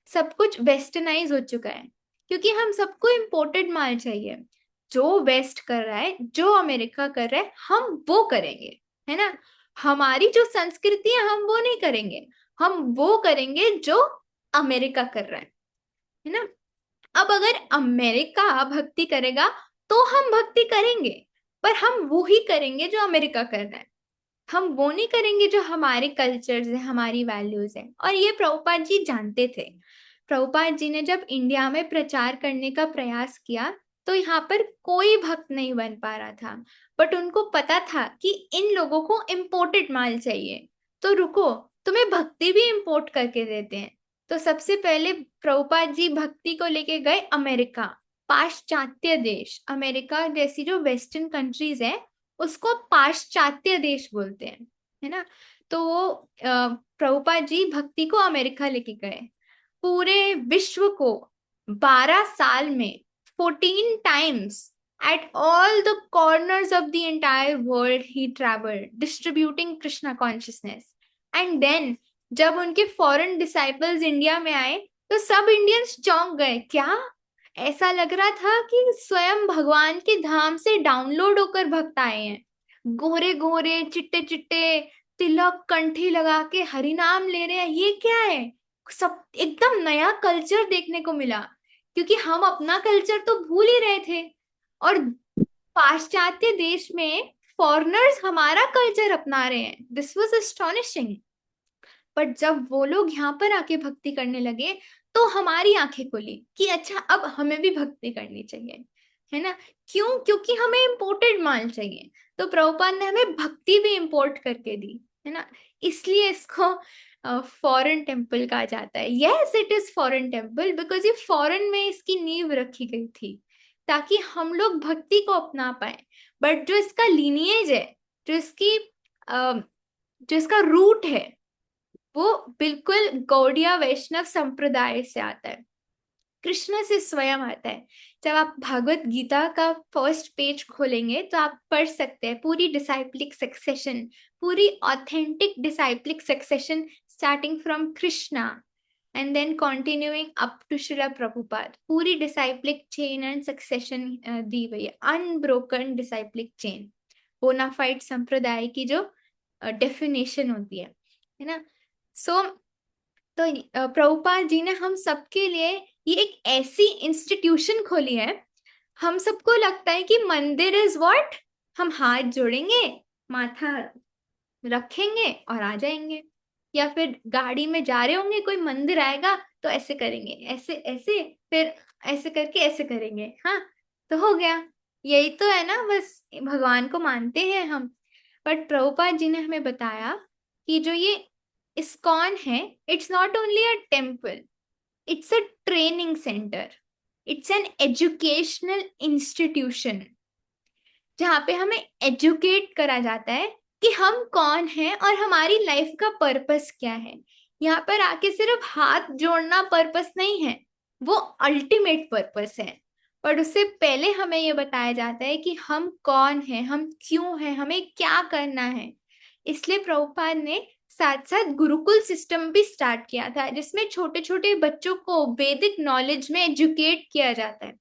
S1: सब कुछ westernise हो चुका है क्योंकि हम सबको इम्पोर्टेड माल चाहिए। जो वेस्ट कर रहा है, जो अमेरिका कर रहा है, हम वो करेंगे, है ना। हमारी जो संस्कृति है हम वो नहीं करेंगे, हम वो करेंगे जो अमेरिका कर रहा है ना। अब अगर अमेरिका भक्ति करेगा तो हम भक्ति करेंगे, पर हम वो ही करेंगे जो अमेरिका कर रहा है, हम वो नहीं करेंगे जो हमारे कल्चर्स है, हमारी वैल्यूज है। और ये प्रभुपाद जी जानते थे। प्रभुपाद जी ने जब इंडिया में प्रचार करने का प्रयास किया तो यहाँ पर कोई भक्त नहीं बन पा रहा था, बट उनको पता था कि इन लोगों को इम्पोर्टेड माल चाहिए, तो रुको, तुम्हें भक्ति भी इम्पोर्ट करके देते हैं। तो सबसे पहले प्रभुपाद जी भक्ति को लेके गए अमेरिका, पाश्चात्य देश। अमेरिका जैसी जो वेस्टर्न कंट्रीज है उसको पाश्चात्य देश बोलते हैं, है ना। तो वो प्रभुपाद जी भक्ति को अमेरिका लेके गए। पूरे विश्व को 12 साल में 14 times at all the corners of the entire world he traveled distributing Krishna consciousness. And then जब उनके फॉरेन डिसाइपल्स इंडिया में आए तो सब इंडियंस चौंक गए। क्या? ऐसा लग रहा था कि स्वयं भगवान के धाम से डाउनलोड होकर भक्त आए हैं। गोरे गोरे, चिट्टे चिट्टे, तिलक, कंठी लगा के हरि नाम ले रहे हैं। ये क्या है? सब एकदम नया कल्चर देखने को मिला क्योंकि हम अपना कल्चर तो भूल ही रहे थे और पाश्चात्य देश में फॉरेनर्स हमारा कल्चर अपना रहे हैं। This was astonishing. बट जब वो लोग यहाँ पर आके भक्ति करने लगे तो हमारी आंखें खुली कि अच्छा अब हमें भी भक्ति करनी चाहिए, है ना। क्यों? क्योंकि हमें इम्पोर्टेड माल चाहिए। तो प्रभुपाद ने हमें भक्ति भी इम्पोर्ट करके दी, है ना। इसलिए इसको फॉरेन टेम्पल कहा जाता है। Yes, it is foreign temple because ये फॉरेन में इसकी नींव रखी गई थी ताकि हम लोग भक्ति को अपना पाए। बट जो इसका लीनिएज है, जो इसका रूट है, वो बिल्कुल गौड़िया वैष्णव संप्रदाय से आता है, कृष्ण से स्वयं आता है। जब आप भागवत गीता का फर्स्ट पेज खोलेंगे तो आप पढ़ सकते हैं पूरी डिसाइप्लिक सक्सेशन, पूरी authentic disciplic succession starting from Krishna and then continuing up to Srila Prabhupada. पूरी डिसाइप्लिक चेन एंड सक्सेशन दी हुई है, अनब्रोकन डिसाइप्लिक चेन, बोनाफाइड संप्रदाय की जो डेफिनेशन होती है ना। तो प्रभुपाद जी ने हम सबके लिए ये एक ऐसी इंस्टीट्यूशन खोली है। हम सबको लगता है कि मंदिर इज व्हाट, हम हाथ जोड़ेंगे, माथा रखेंगे और आ जाएंगे, या फिर गाड़ी में जा रहे होंगे, कोई मंदिर आएगा तो ऐसे करेंगे, ऐसे ऐसे, फिर ऐसे करके ऐसे करेंगे, हाँ तो हो गया। यही तो है ना, बस भगवान को मानते हैं हम। बट प्रभुपाद जी ने हमें बताया कि जो ये इस्कॉन है, it's not only a temple, it's a training centre. It's an educational institution जहाँ पे हमें एजुकेट करा जाता है कि हम कौन हैं और हमारी लाइफ का पर्पस क्या है। यहाँ पर आके सिर्फ हाथ जोड़ना पर्पस नहीं है, वो अल्टीमेट पर्पस है। पर उससे पहले हमें ये बताया जाता है कि हम कौन हैं, हम क्यों हैं, हमें क्या करना है। इसलिए प्रभुपाद ने साथ साथ गुरुकुल सिस्टम भी स्टार्ट किया था, जिसमें छोटे छोटे बच्चों को वैदिक नॉलेज में एजुकेट किया जाता है।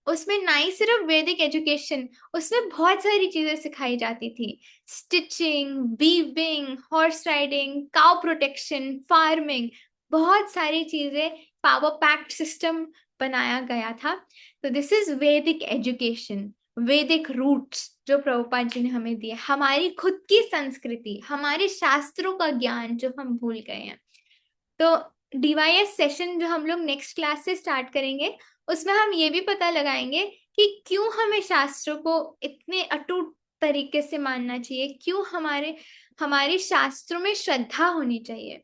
S1: उसमें ना ही सिर्फ वैदिक एजुकेशन, उसमें बहुत सारी चीजें सिखाई जाती थी, stitching, weaving, horse riding, cow protection, farming, बहुत सारी चीजें, पावर पैक्ट सिस्टम बनाया गया था। तो दिस इज वैदिक एजुकेशन, वैदिक रूट्स जो प्रभुपाद जी ने हमें दिए, हमारी खुद की संस्कृति, हमारे शास्त्रों का ज्ञान जो हम भूल गए हैं। तो डीवाईएस सेशन जो हम लोग नेक्स्ट क्लास से स्टार्ट करेंगे, उसमें हम ये भी पता लगाएंगे कि क्यों हमें शास्त्रों को इतने अटूट तरीके से मानना चाहिए, क्यों हमारे शास्त्रों में श्रद्धा होनी चाहिए।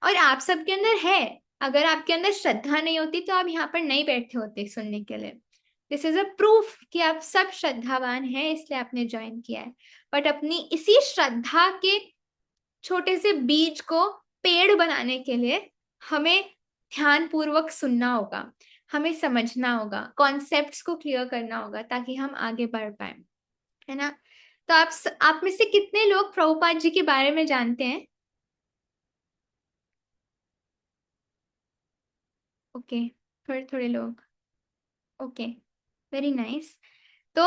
S1: और आप सबके अंदर है, अगर आपके अंदर श्रद्धा नहीं होती तो आप यहाँ पर नहीं बैठे होते सुनने के लिए। दिस इज अ प्रूफ कि आप सब श्रद्धावान हैं, इसलिए आपने ज्वाइन किया है। बट अपनी इसी श्रद्धा के छोटे से बीज को पेड़ बनाने के लिए हमें ध्यान पूर्वक सुनना होगा, हमें समझना होगा, कॉन्सेप्ट्स को क्लियर करना होगा, ताकि हम आगे बढ़ पाए, है ना। तो आप में से कितने लोग प्रभुपाद जी के बारे में जानते हैं? ओके, थोड़े थोड़े लोग। Okay, very nice. तो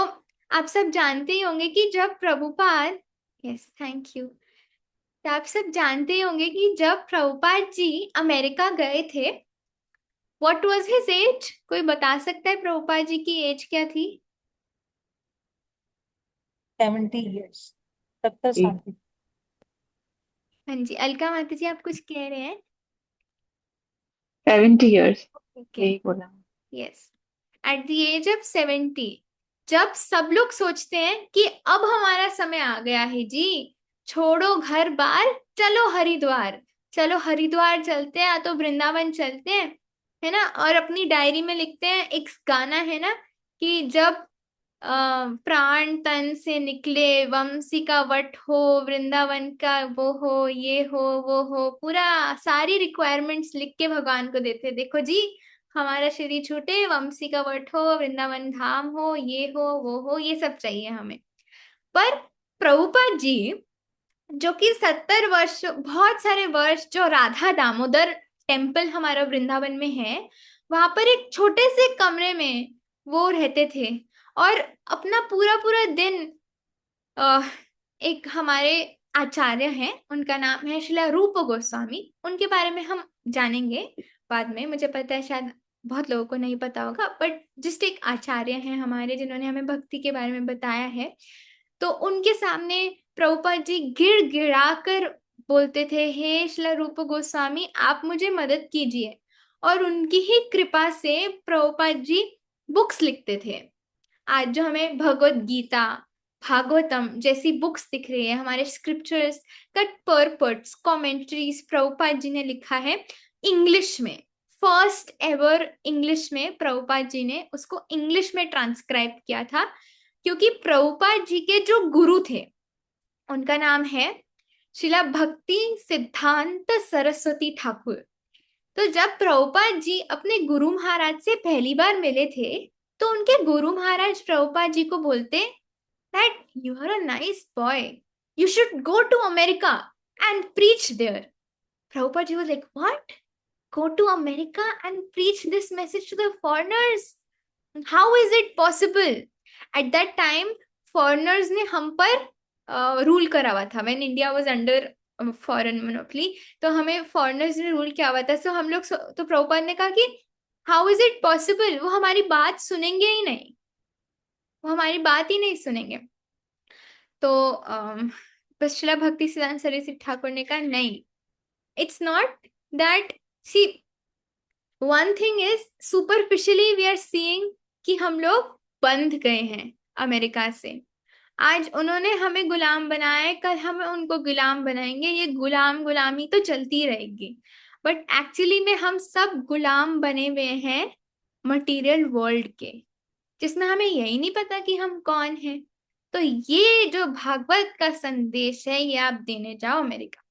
S1: आप सब जानते ही होंगे कि जब प्रभुपाद, यस थैंक यू, तो आप सब जानते ही होंगे कि जब प्रभुपाद जी अमेरिका गए थे, व्हाट वाज हिज एज? कोई बता सकता है प्रभुपाद जी की एज क्या थी?
S14: 70 years, 70 साल की।
S1: हाँ जी, अलका माता जी आप कुछ कह रहे हैं?
S4: 70 years,
S1: ओके,
S4: यही बोला।
S1: Yes, at the age of 70, जब सब लोग सोचते हैं कि अब हमारा समय आ गया है जी, छोड़ो घर बार, चलो हरिद्वार, चलो हरिद्वार चलते हैं, या तो वृंदावन चलते हैं, है ना। और अपनी डायरी में लिखते हैं, एक गाना है ना कि जब प्राण तन से निकले, वंशी का वट हो, वृंदावन का वो हो, ये हो, वो हो, पूरा सारी रिक्वायरमेंट्स लिख के भगवान को देते, देखो जी हमारा शरीर छूटे, वंशी का वट हो, वृंदावन धाम हो, ये हो, वो हो, ये सब चाहिए हमें। पर प्रभुपाद जी जो कि 70 वर्ष, बहुत सारे वर्ष, जो राधा दामोदर टेम्पल हमारा वृंदावन में है, वहां पर एक छोटे से कमरे में वो रहते थे और अपना पूरा पूरा दिन, एक हमारे आचार्य हैं, उनका नाम है श्रीला रूप गोस्वामी, उनके बारे में हम जानेंगे बाद में, मुझे पता है शायद बहुत लोगों को नहीं पता होगा, बट जस्ट एक आचार्य हैं हमारे जिन्होंने हमें भक्ति के बारे में बताया है। तो उनके सामने प्रभुपाद जी गिड़ गिड़ा कर बोलते थे, हे श्रीला रूप गोस्वामी आप मुझे मदद कीजिए। और उनकी ही कृपा से प्रभुपाद जी बुक्स लिखते थे। आज जो हमें भगवत गीता, भागवतम जैसी बुक्स दिख रही है, हमारे स्क्रिप्चर्स का परपर्ट्स, कमेंट्रीज प्रभुपाद जी ने लिखा है इंग्लिश में, फर्स्ट एवर इंग्लिश में प्रभुपाद जी ने उसको इंग्लिश में ट्रांसक्राइब किया था, क्योंकि प्रभुपाद जी के जो गुरु थे उनका नाम है श्रीला भक्ति सिद्धांत सरस्वती ठाकुर। तो जब प्रभुपाद जी अपने गुरु महाराज से पहली बार मिले थे, तो उनके गुरु महाराज प्रभुपाद जी को बोलते that you are a nice boy, you should go to America and preach there. Prabhupada ji was like, what? Go to America and preach this message to the foreigners? How is it possible? At that time, foreigners ने हम पर rule करा हुआ था, when India was under foreign monopoly, तो हमें foreigners ने rule किया हुआ था। So हम लोग, तो प्रभुपाद ने कहा कि how is it possible? वो हमारी बात सुनेंगे ही नहीं, वो हमारी बात ही नहीं सुनेंगे। तो बस श्रीला भक्ति सिद्धांत सरस्वती ठाकुर ने कहा नहीं, it's not that, see one thing is superficially we are seeing कि हम लोग बंध गए हैं अमेरिका से। आज उन्होंने हमें गुलाम बनाया है, कल हम उनको गुलाम बनाएंगे, ये गुलामी तो चलती रहेगी। बट एक्चुअली में हम सब गुलाम बने हुए हैं मटेरियल वर्ल्ड के, जिसमें हमें यही नहीं पता कि हम कौन हैं। तो ये जो भागवत का संदेश है ये आप देने जाओ अमेरिका।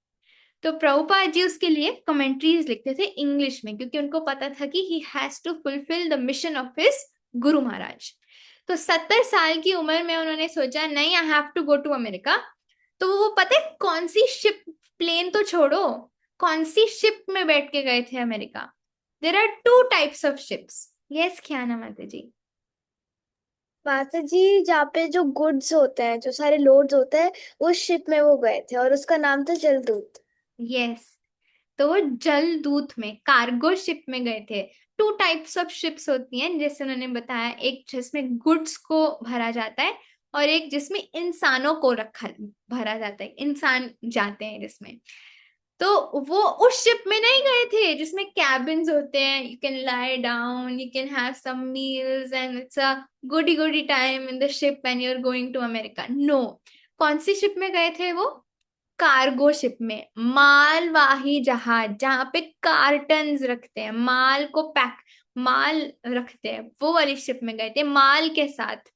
S1: तो प्रभुपाद जी उसके लिए कमेंट्रीज लिखते थे इंग्लिश में, क्योंकि उनको पता था कि he has to fulfil the mission of his guru maharaj. तो 70 साल की उम्र में उन्होंने सोचा नहीं, I have to go to America. तो वो पता है कौन सी शिप, प्लेन तो छोड़ो, कौन सी शिप में बैठ के गए थे America? There are 2 types of ships. Yes क्या ना माता जी?
S9: माता जी जहाँ पे जो गुड्स होते हैं, जो सारे लोड्स होते हैं, उस शिप में वो गए थे और उसका नाम था जलदूत।
S1: यस, तो वो जलदूत में कार्गो शिप में गए थे। 2 टाइप्स ऑफ शिप्स होती हैं जैसे उन्होंने बताया, एक जिसमें गुड्स को भरा जाता है और एक जिसमें इंसानों को भरा जाता है, इंसान जाते हैं जिसमें। तो वो उस शिप में नहीं गए थे जिसमें कैबिन्स होते हैं, you can lie down, you can have some meals and it's a goodie time in the ship when you are going to America. No, कौन सी शिप में गए थे वो? कार्गो शिप में, मालवाही जहाज, जहां पे कार्टन्स रखते हैं, माल को पैक, माल रखते हैं, वो वाली शिप में गए थे माल के साथ।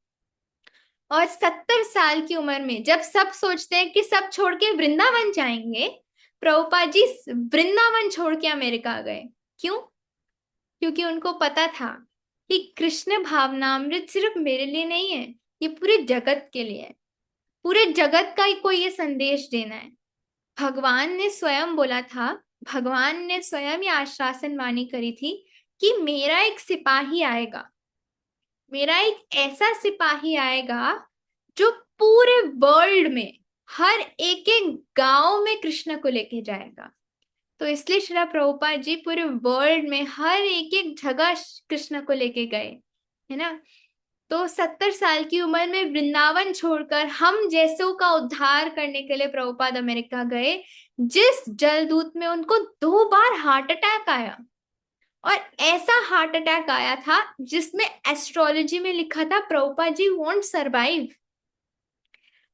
S1: और 70 साल की उम्र में जब सब सोचते हैं कि सब छोड़ के वृंदावन जाएंगे, प्रभुपाद जी वृंदावन छोड़ के अमेरिका गए। क्यों? क्योंकि उनको पता था कि कृष्ण भावनामृत सिर्फ मेरे लिए नहीं है, ये पूरे जगत के लिए है, पूरे जगत का ही कोई ये संदेश देना है। भगवान ने स्वयं बोला था, भगवान ने स्वयं ये आश्वासन वाणी करी थी कि मेरा एक सिपाही आएगा, मेरा एक ऐसा सिपाही आएगा जो पूरे वर्ल्ड में हर एक एक गांव में कृष्ण को लेके जाएगा। तो इसलिए श्रीला प्रभुपाद जी पूरे वर्ल्ड में हर एक एक जगह कृष्ण को लेके गए, है ना। तो 70 साल की उम्र में वृंदावन छोड़कर हम जैसों का उद्धार करने के लिए प्रभुपाद अमेरिका गए, जिस जलदूत में उनको 2 बार हार्ट अटैक आया। और ऐसा हार्ट अटैक आया था जिसमें एस्ट्रोलॉजी में लिखा था प्रभुपाद जी वोंट सरवाइव।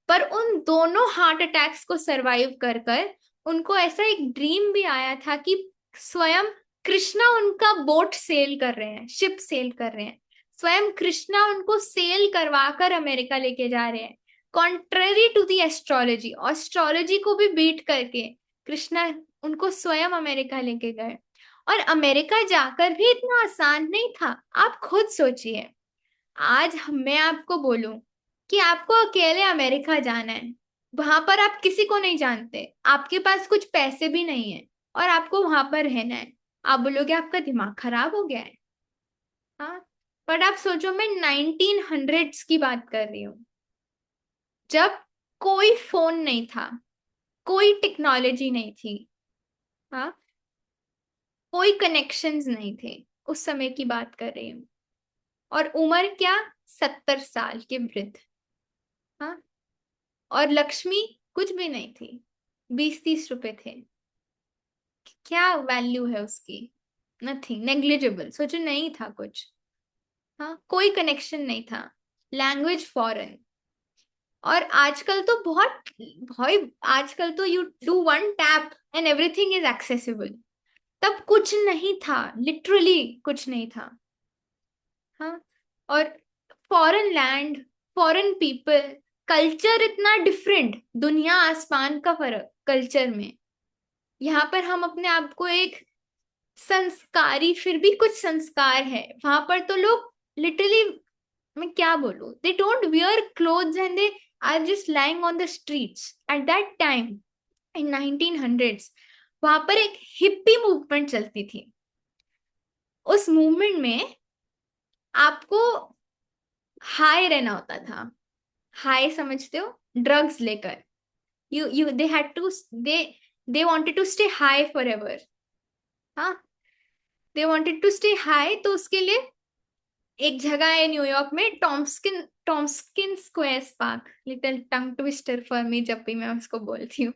S1: पर उन दोनों हार्ट अटैक्स को सरवाइव कर कर उनको ऐसा एक ड्रीम भी आया था कि स्वयं कृष्णा उनका बोट सेल कर रहे हैं, शिप सेल कर रहे हैं, स्वयं कृष्णा उनको सेल करवाकर अमेरिका लेके जा रहे हैं। Contrary to the astrology, astrology को भी बीट करके कृष्णा उनको स्वयं अमेरिका लेके गए। और अमेरिका जाकर भी इतना आसान नहीं था। आप खुद सोचिए, आज मैं आपको बोलूं कि आपको अकेले अमेरिका जाना है, वहां पर आप किसी को नहीं जानते, आपके पास कुछ पैसे भी नहीं है और आपको वहां पर रहना है, आप बोलोगे आपका दिमाग खराब हो गया है। हाँ, पर आप सोचो, मैं 1900s की बात कर रही हूँ, जब कोई फोन नहीं था, कोई टेक्नोलॉजी नहीं थी, हाँ, कोई कनेक्शंस नहीं थे, उस समय की बात कर रही हूँ। और उम्र क्या? 70 साल के वृद्ध। हाँ, और लक्ष्मी कुछ भी नहीं थी, 20-30 रुपए थे। क्या वैल्यू है उसकी? Nothing, negligible. सोचो, नहीं था कुछ। हाँ, कोई कनेक्शन नहीं था, लैंग्वेज फॉरेन। और आजकल तो बहुत आजकल तो you do 1 tap and everything is accessible. तब कुछ नहीं था, लिटरली कुछ नहीं था। हाँ, और foreign land, foreign people, culture इतना डिफरेंट, दुनिया आसमान का फर्क कल्चर में। यहाँ पर हम अपने आप को एक संस्कारी, फिर भी कुछ संस्कार है, वहां पर तो लोग लिटरली, मैं क्या बोलूं, they don't wear clothes and they are just lying on the streets. At that time in 1900s वहां पर एक हिप्पी मूवमेंट चलती थी। उस मूवमेंट में आपको हाई रहना होता था। हाई समझते हो? ड्रग्स लेकर, they had to, they wanted to stay high forever। हाँ, they wanted to stay high। तो उसके लिए एक जगह है न्यूयॉर्क में, Tompkins square park, little tongue twister for me जब भी मैं उसको बोलती हूँ।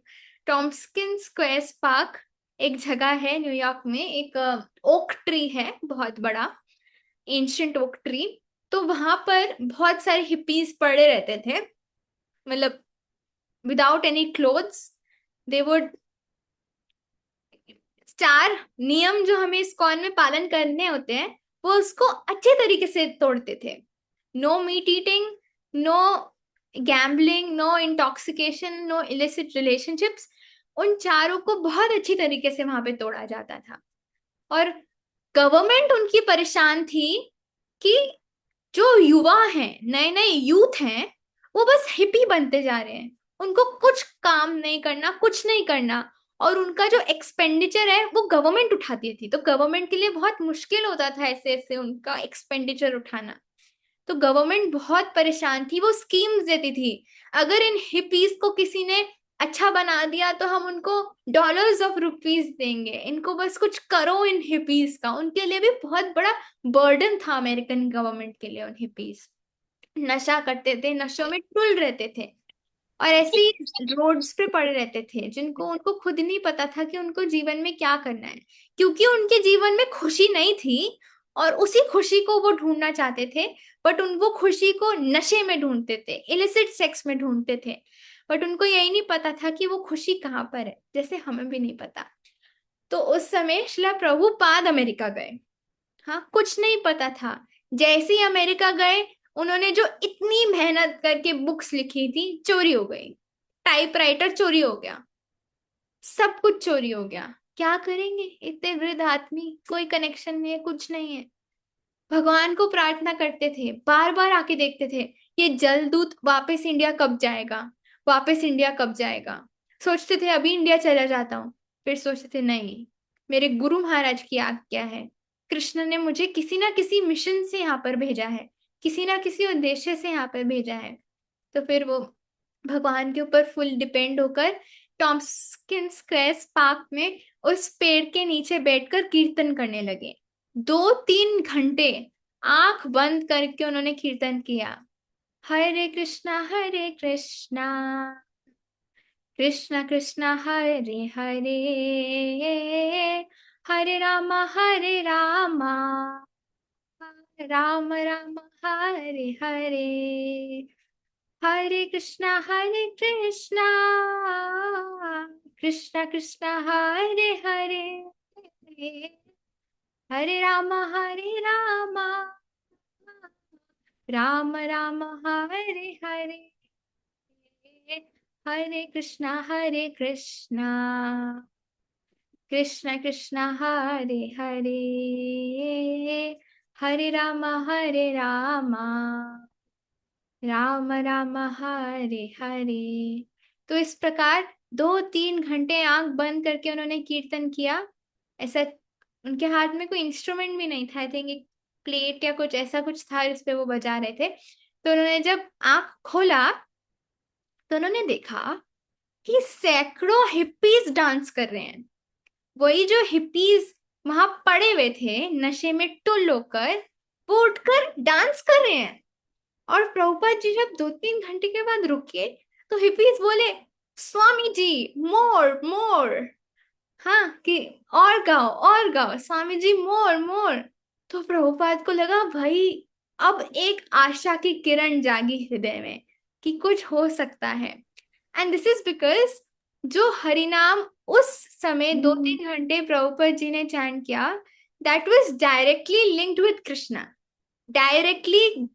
S1: टॉम्स्किन स्क्वेयर पार्क एक जगह है न्यूयॉर्क में, एक ओक ट्री है, बहुत बड़ा एंशिएंट ओक ट्री। तो वहां पर बहुत सारे हिप्पीज पड़े रहते थे, मतलब without any clothes. They would 4 नियम जो हमें इस्कॉन में पालन करने होते हैं, वो उसको अच्छे तरीके से तोड़ते थे। No meat eating, no gambling, no intoxication, no illicit relationships, उन चारों को बहुत अच्छी तरीके से वहां पे तोड़ा जाता था। और गवर्नमेंट उनकी परेशान थी कि जो युवा हैं, नए नए यूथ हैं, वो बस हिप्पी बनते जा रहे हैं, उनको कुछ काम नहीं करना, कुछ नहीं करना, और उनका जो एक्सपेंडिचर है वो गवर्नमेंट उठाती थी। तो गवर्नमेंट के लिए बहुत मुश्किल होता था ऐसे ऐसे उनका एक्सपेंडिचर उठाना। तो गवर्नमेंट बहुत परेशान थी, वो स्कीम्स देती थी, अगर इन हिपीज को किसी ने अच्छा बना दिया तो हम उनको डॉलर्स ऑफ रुपीज देंगे, इनको बस कुछ करो इन हिपीज का। उनके लिए भी बहुत बड़ा बर्डन था अमेरिकन गवर्नमेंट के लिए। उन हिपीज नशा करते थे, नशों में टुल रहते थे, और ऐसे ही रोड्स पे पड़े रहते थे, जिनको उनको खुद नहीं पता था कि उनको जीवन में क्या करना है, क्योंकि उनके जीवन में खुशी नहीं थी और उसी खुशी को वो ढूंढना चाहते थे। बट वो खुशी को नशे में ढूंढते थे, इलिसिट सेक्स में ढूंढते थे, बट उनको यही नहीं पता था कि वो खुशी कहाँ पर है, जैसे हमें भी नहीं पता। तो उस समय शिला प्रभुपाद अमेरिका गए। हाँ, कुछ नहीं पता था। जैसे ही अमेरिका गए, उन्होंने जो इतनी मेहनत करके बुक्स लिखी थी चोरी हो गई, टाइपराइटर चोरी हो गया, सब कुछ चोरी हो गया। क्या करेंगे, इतने वृद्ध आदमी, कोई कनेक्शन नहीं है, कुछ नहीं है। भगवान को प्रार्थना करते थे, बार बार आके देखते थे ये जलदूत वापस इंडिया कब जाएगा, वापस इंडिया कब जाएगा। सोचते थे अभी इंडिया चला जाता हूँ, फिर सोचते थे नहीं, मेरे गुरु महाराज की आज्ञा है, कृष्ण ने मुझे किसी ना किसी मिशन से यहाँ पर भेजा है, किसी ना किसी उद्देश्य से यहाँ पर भेजा है। तो फिर वो भगवान के ऊपर फुल डिपेंड होकर टॉम्किंस क्रेस पार्क में उस पेड़ के नीचे बैठकर कीर्तन करने लगे। 2-3 घंटे आंख बंद करके उन्होंने कीर्तन किया, हरे कृष्णा कृष्णा कृष्णा हरे हरे, हरे राम राम राम हरे हरे, हरे कृष्णा कृष्णा कृष्णा हरे हरे, हरे राम राम राम हरे हरे, हरे कृष्णा कृष्णा कृष्णा हरे हरे, हरे राम राम राम हरे हरे। तो इस प्रकार 2-3 घंटे आंख बंद करके उन्होंने कीर्तन किया। ऐसा, उनके हाथ में कोई इंस्ट्रूमेंट भी नहीं था, आई थिंक एक प्लेट या कुछ ऐसा कुछ था जिस पे वो बजा रहे थे। तो उन्होंने जब आंख खोला तो उन्होंने देखा कि सैकड़ों हिप्पीज डांस कर रहे हैं। वही जो हिप्पीज वहां पड़े हुए थे नशे में टुल होकर, वो उठकर डांस कर रहे हैं। और प्रभुपाद जी जब 2-3 घंटे के बाद रुके तो हिप्पीज बोले, स्वामी जी मोर मोर, हाँ कि और गाओ स्वामी जी मोर मोर। तो प्रभुपाद को लगा भाई अब एक आशा की किरण जागी हृदय में कि कुछ हो सकता है। एंड दिस इज बिकॉज जो हरिनाम उस समय 2-3 घंटे प्रभुपाद जी ने चैंट किया, that was directly linked with Krishna, directly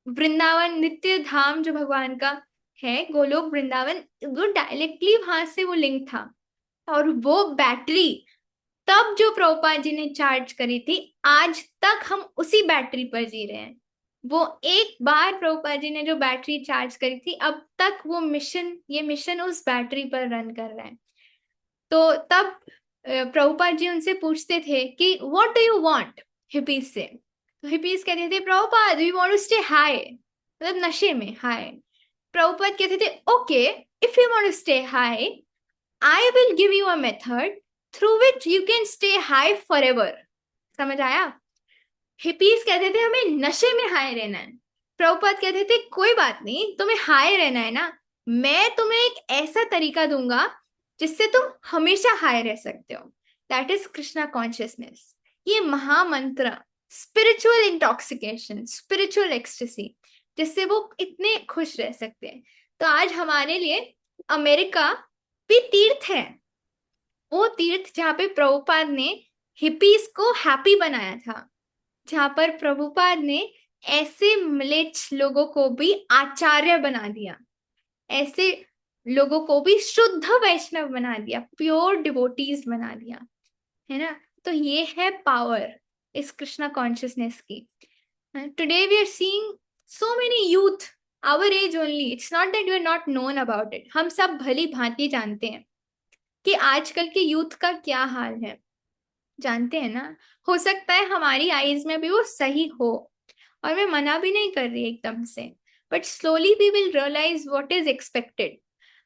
S1: Vrindavan नित्य धाम जो भगवान का है, गोलोक वृंदावन, वो डायरेक्टली वहां से वो लिंक था। और वो बैटरी तब जो प्रभुपाद जी ने चार्ज करी थी, आज तक हम उसी बैटरी पर जी रहे हैं। वो एक बार प्रभुपाद जी ने जो बैटरी चार्ज करी थी, अब तक वो ये मिशन उस बैटरी पर रन कर रहा है। तो तब प्रभुपाद जी उनसे पूछते थे कि what do you want, hippies से। तो हिपीज कहते थे Prabhupada we want to stay high, मतलब नशे में हाई। प्रभुपाद कहते थे okay, if you want to stay high I will give you a method through which you can stay high forever. समझ आया? हिपीज कहते थे हमें नशे में हाई रहना है, प्रभुपाद कहते थे कोई बात नहीं, तुम्हें हाई रहना है ना, मैं तुम्हें एक ऐसा तरीका दूंगा जिससे तुम हमेशा हाई रह सकते हो। That is Krishna consciousness. ये महामंत्र, स्पिरिचुअल इंटॉक्सिकेशन, स्पिरिचुअल एक्सटेसी, जिससे वो इतने खुश रह सकते हैं। तो आज हमारे लिए अमेरिका भी तीर्थ है, वो तीर्थ जहाँ पे प्रभुपाद ने हिपीज को हैप्पी बनाया था, जहां पर प्रभुपाद ने ऐसे म्लेच्छ लोगों को भी आचार्य बना दिया, ऐसे लोगों को भी शुद्ध वैष्णव बना दिया, प्योर डिवोटीज बना दिया, है ना। तो ये है पावर इस कृष्णा कॉन्शियसनेस की। Today we are seeing so many youth our age only, it's not that you are not known about it, हम सब भली भांति जानते हैं कि आजकल के यूथ का क्या हाल है, जानते हैं ना। हो सकता है हमारी आईज में भी वो सही हो, और मैं मना भी नहीं कर रही एकदम से, but slowly we will realise what is expected.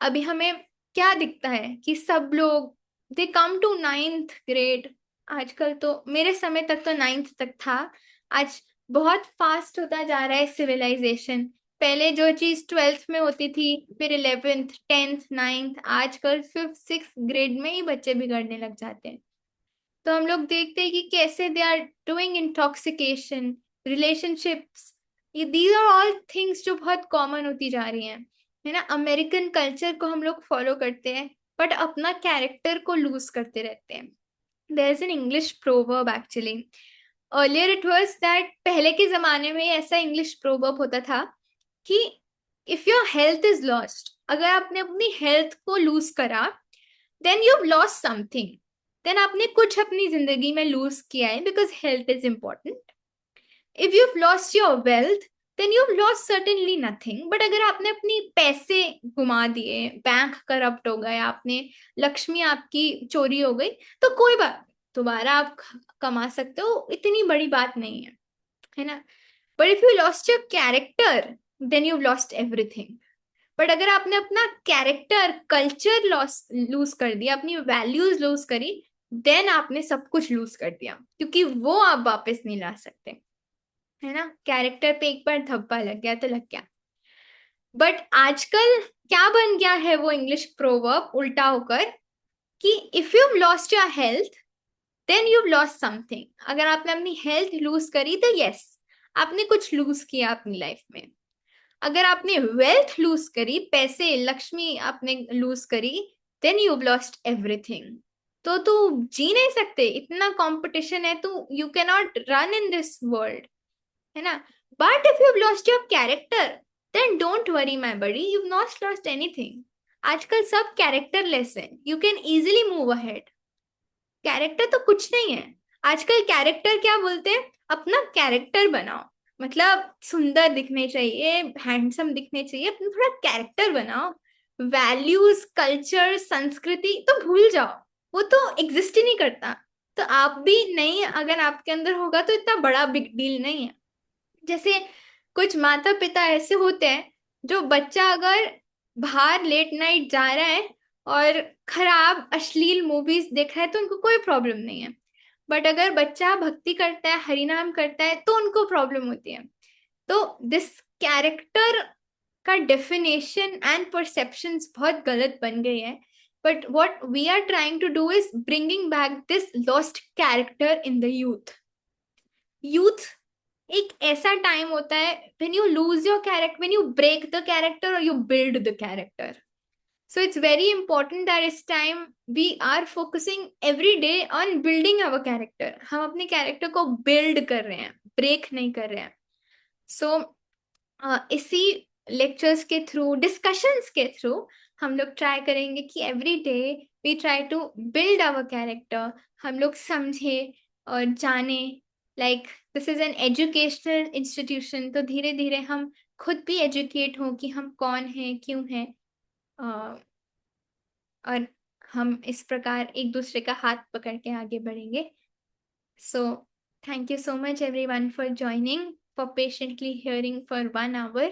S1: अभी हमें क्या दिखता है कि सब लोग दे कम टू 9th ग्रेड, आजकल तो मेरे समय तक तो 9th तक था, आज बहुत फास्ट होता जा रहा है सिविलाइजेशन। पहले जो चीज 12th में होती थी, फिर 11th 10th 9th, आजकल 5th 6th ग्रेड में ही बच्चे बिगड़ने लग जाते हैं। तो हम लोग देखते हैं कि कैसे they are doing intoxication, relationships, ये दीज आर ऑल थिंग्स जो बहुत कॉमन होती जा रही हैं, है ना। अमेरिकन कल्चर को हम लोग फॉलो करते हैं बट अपना कैरेक्टर को लूज करते रहते हैं। There is an English proverb actually, earlier it was that, पहले के जमाने में ऐसा इंग्लिश प्रोवर्ब होता था कि if your health is lost, अगर आपने अपनी हेल्थ को लूज करा, then you have lost something, then आपने कुछ अपनी जिंदगी में लूज किया है, because health is important. If you have lost your wealth, then you have lost certainly nothing. But अगर आपने अपनी पैसे घुमा दिए, बैंक करप्ट हो गए, आपने लक्ष्मी आपकी चोरी हो गई, तो कोई बात, दोबारा आप कमा सकते हो, इतनी बड़ी बात नहीं है ना। But if you lost your character, then you have lost everything. But अगर आपने अपना कैरेक्टर, कल्चर लूज कर दिया, अपनी वैल्यूज लूज करी, देन आपने सब कुछ लूज कर दिया, क्योंकि वो आप वापस नहीं ला सकते, है ना। कैरेक्टर पे एक बार धब्बा लग गया तो लग गया। बट आजकल क्या बन गया है वो इंग्लिश प्रोवर्ब उल्टा होकर, कि if you lost your health, then you lost something. अगर आपने अपनी हेल्थ लूज करी तो यस, आपने कुछ लूज किया अपनी लाइफ में। अगर आपने वेल्थ लूज करी, पैसे, लक्ष्मी आपने लूज करी, देन यू लॉस्ट एवरीथिंग। तो तू जी नहीं सकते, इतना कंपटीशन है, तू you can not run in this world, है ना। But if you lost your character, then don't worry my buddy, you not lost anything. आजकल सब कैरेक्टरलेस है, you can easily move ahead. Character तो कुछ नहीं है, आजकल कैरेक्टर क्या बोलते हैं, अपना कैरेक्टर बनाओ, मतलब सुंदर दिखने चाहिए, हैंडसम दिखने चाहिए, अपना थोड़ा कैरेक्टर बनाओ। वैल्यूज, कल्चर, संस्कृति तो भूल जाओ, वो तो एग्जिस्ट ही नहीं करता। तो आप भी नहीं, अगर आपके अंदर होगा तो इतना बड़ा बिग डील नहीं है। जैसे कुछ माता पिता ऐसे होते हैं, जो बच्चा अगर बाहर लेट नाइट जा रहा है और खराब अश्लील मूवीज देख रहा है तो उनको कोई प्रॉब्लम नहीं है, बट अगर बच्चा भक्ति करता है, हरिनाम करता है, तो उनको प्रॉब्लम होती है। तो दिस कैरेक्टर का डेफिनेशन एंड परसेप्शंस बहुत गलत बन गई है, but what we are trying to do is bringing back this lost character in the youth. एक ऐसा टाइम होता है when you lose your character, when you break the character or you build the character. So it's very important that this time we are focusing every day on building our character. हम अपने character को build कर रहे हैं, break नहीं कर रहे हैं। So इसी lectures के through, discussions के through हम लोग try करेंगे कि every day we try to build our character, हम लोग समझे और जाने, like this is an educational institution, तो धीरे धीरे हम खुद भी educate हों कि हम कौन हैं, क्यों हैं, और हम इस प्रकार एक दूसरे का हाथ पकड़ के आगे बढ़ेंगे। So thank you so much everyone for joining, for patiently hearing for 1 hour.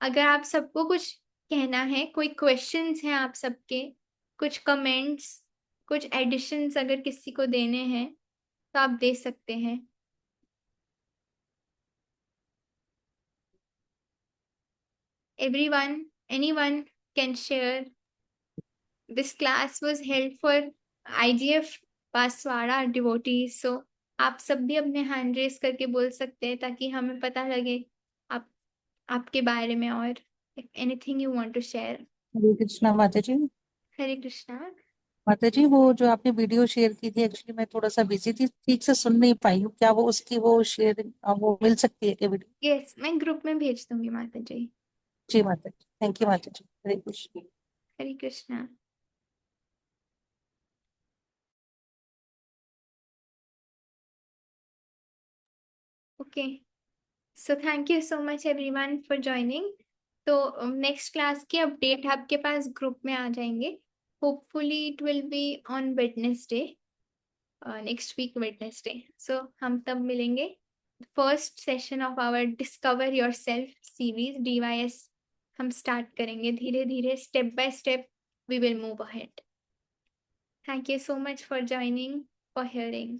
S1: अगर आप सबको कुछ कहना है, कोई क्वेश्चंस हैं आप सबके, कुछ कमेंट्स, कुछ एडिशंस अगर किसी को देने हैं तो आप दे सकते हैं। Everyone, anyone can share. This class was held for IGF Banswara devotees, so आप सब भी अपने हैंड रेस करके बोल सकते हैं ताकि हमें पता लगे आपके बारे में। और anything you want to share.
S14: हरे कृष्णा माता जी।
S1: हरे कृष्णा।
S14: माता जी वो जो आपने वीडियो शेयर की थी, एक्चुअली मैं थोड़ा सा बिजी थी, ठीक से सुन नहीं पाई हूँ। क्या वो उसकी वो शेयर वो मिल सकती है क्या वीडियो?
S1: यस, मैं ग्रुप में भेज दूंगी माता जी।
S14: जी माता जी, थैंक यू माता जी, Hare Krishna.
S1: Hare Krishna. Okay, so thank you so much everyone for joining. तो नेक्स्ट क्लास की अपडेट आपके पास ग्रुप में आ जाएंगे। Hopefully it will be on Wednesday, next week Wednesday. So हम तब मिलेंगे। First session of our discover your self series DYS हम स्टार्ट करेंगे धीरे धीरे, step by step we will move ahead. Thank you so much for joining, for hearing.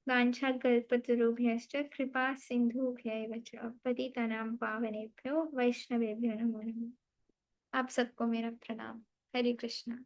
S1: वाञ्छाकल्पतरुभ्यश्च कृपा सिन्धुभ्यैव च पतितानां पावनेभ्यो वैष्णवेभ्यो नमो नमः। आप सबको मेरा प्रणाम। हरे कृष्णा।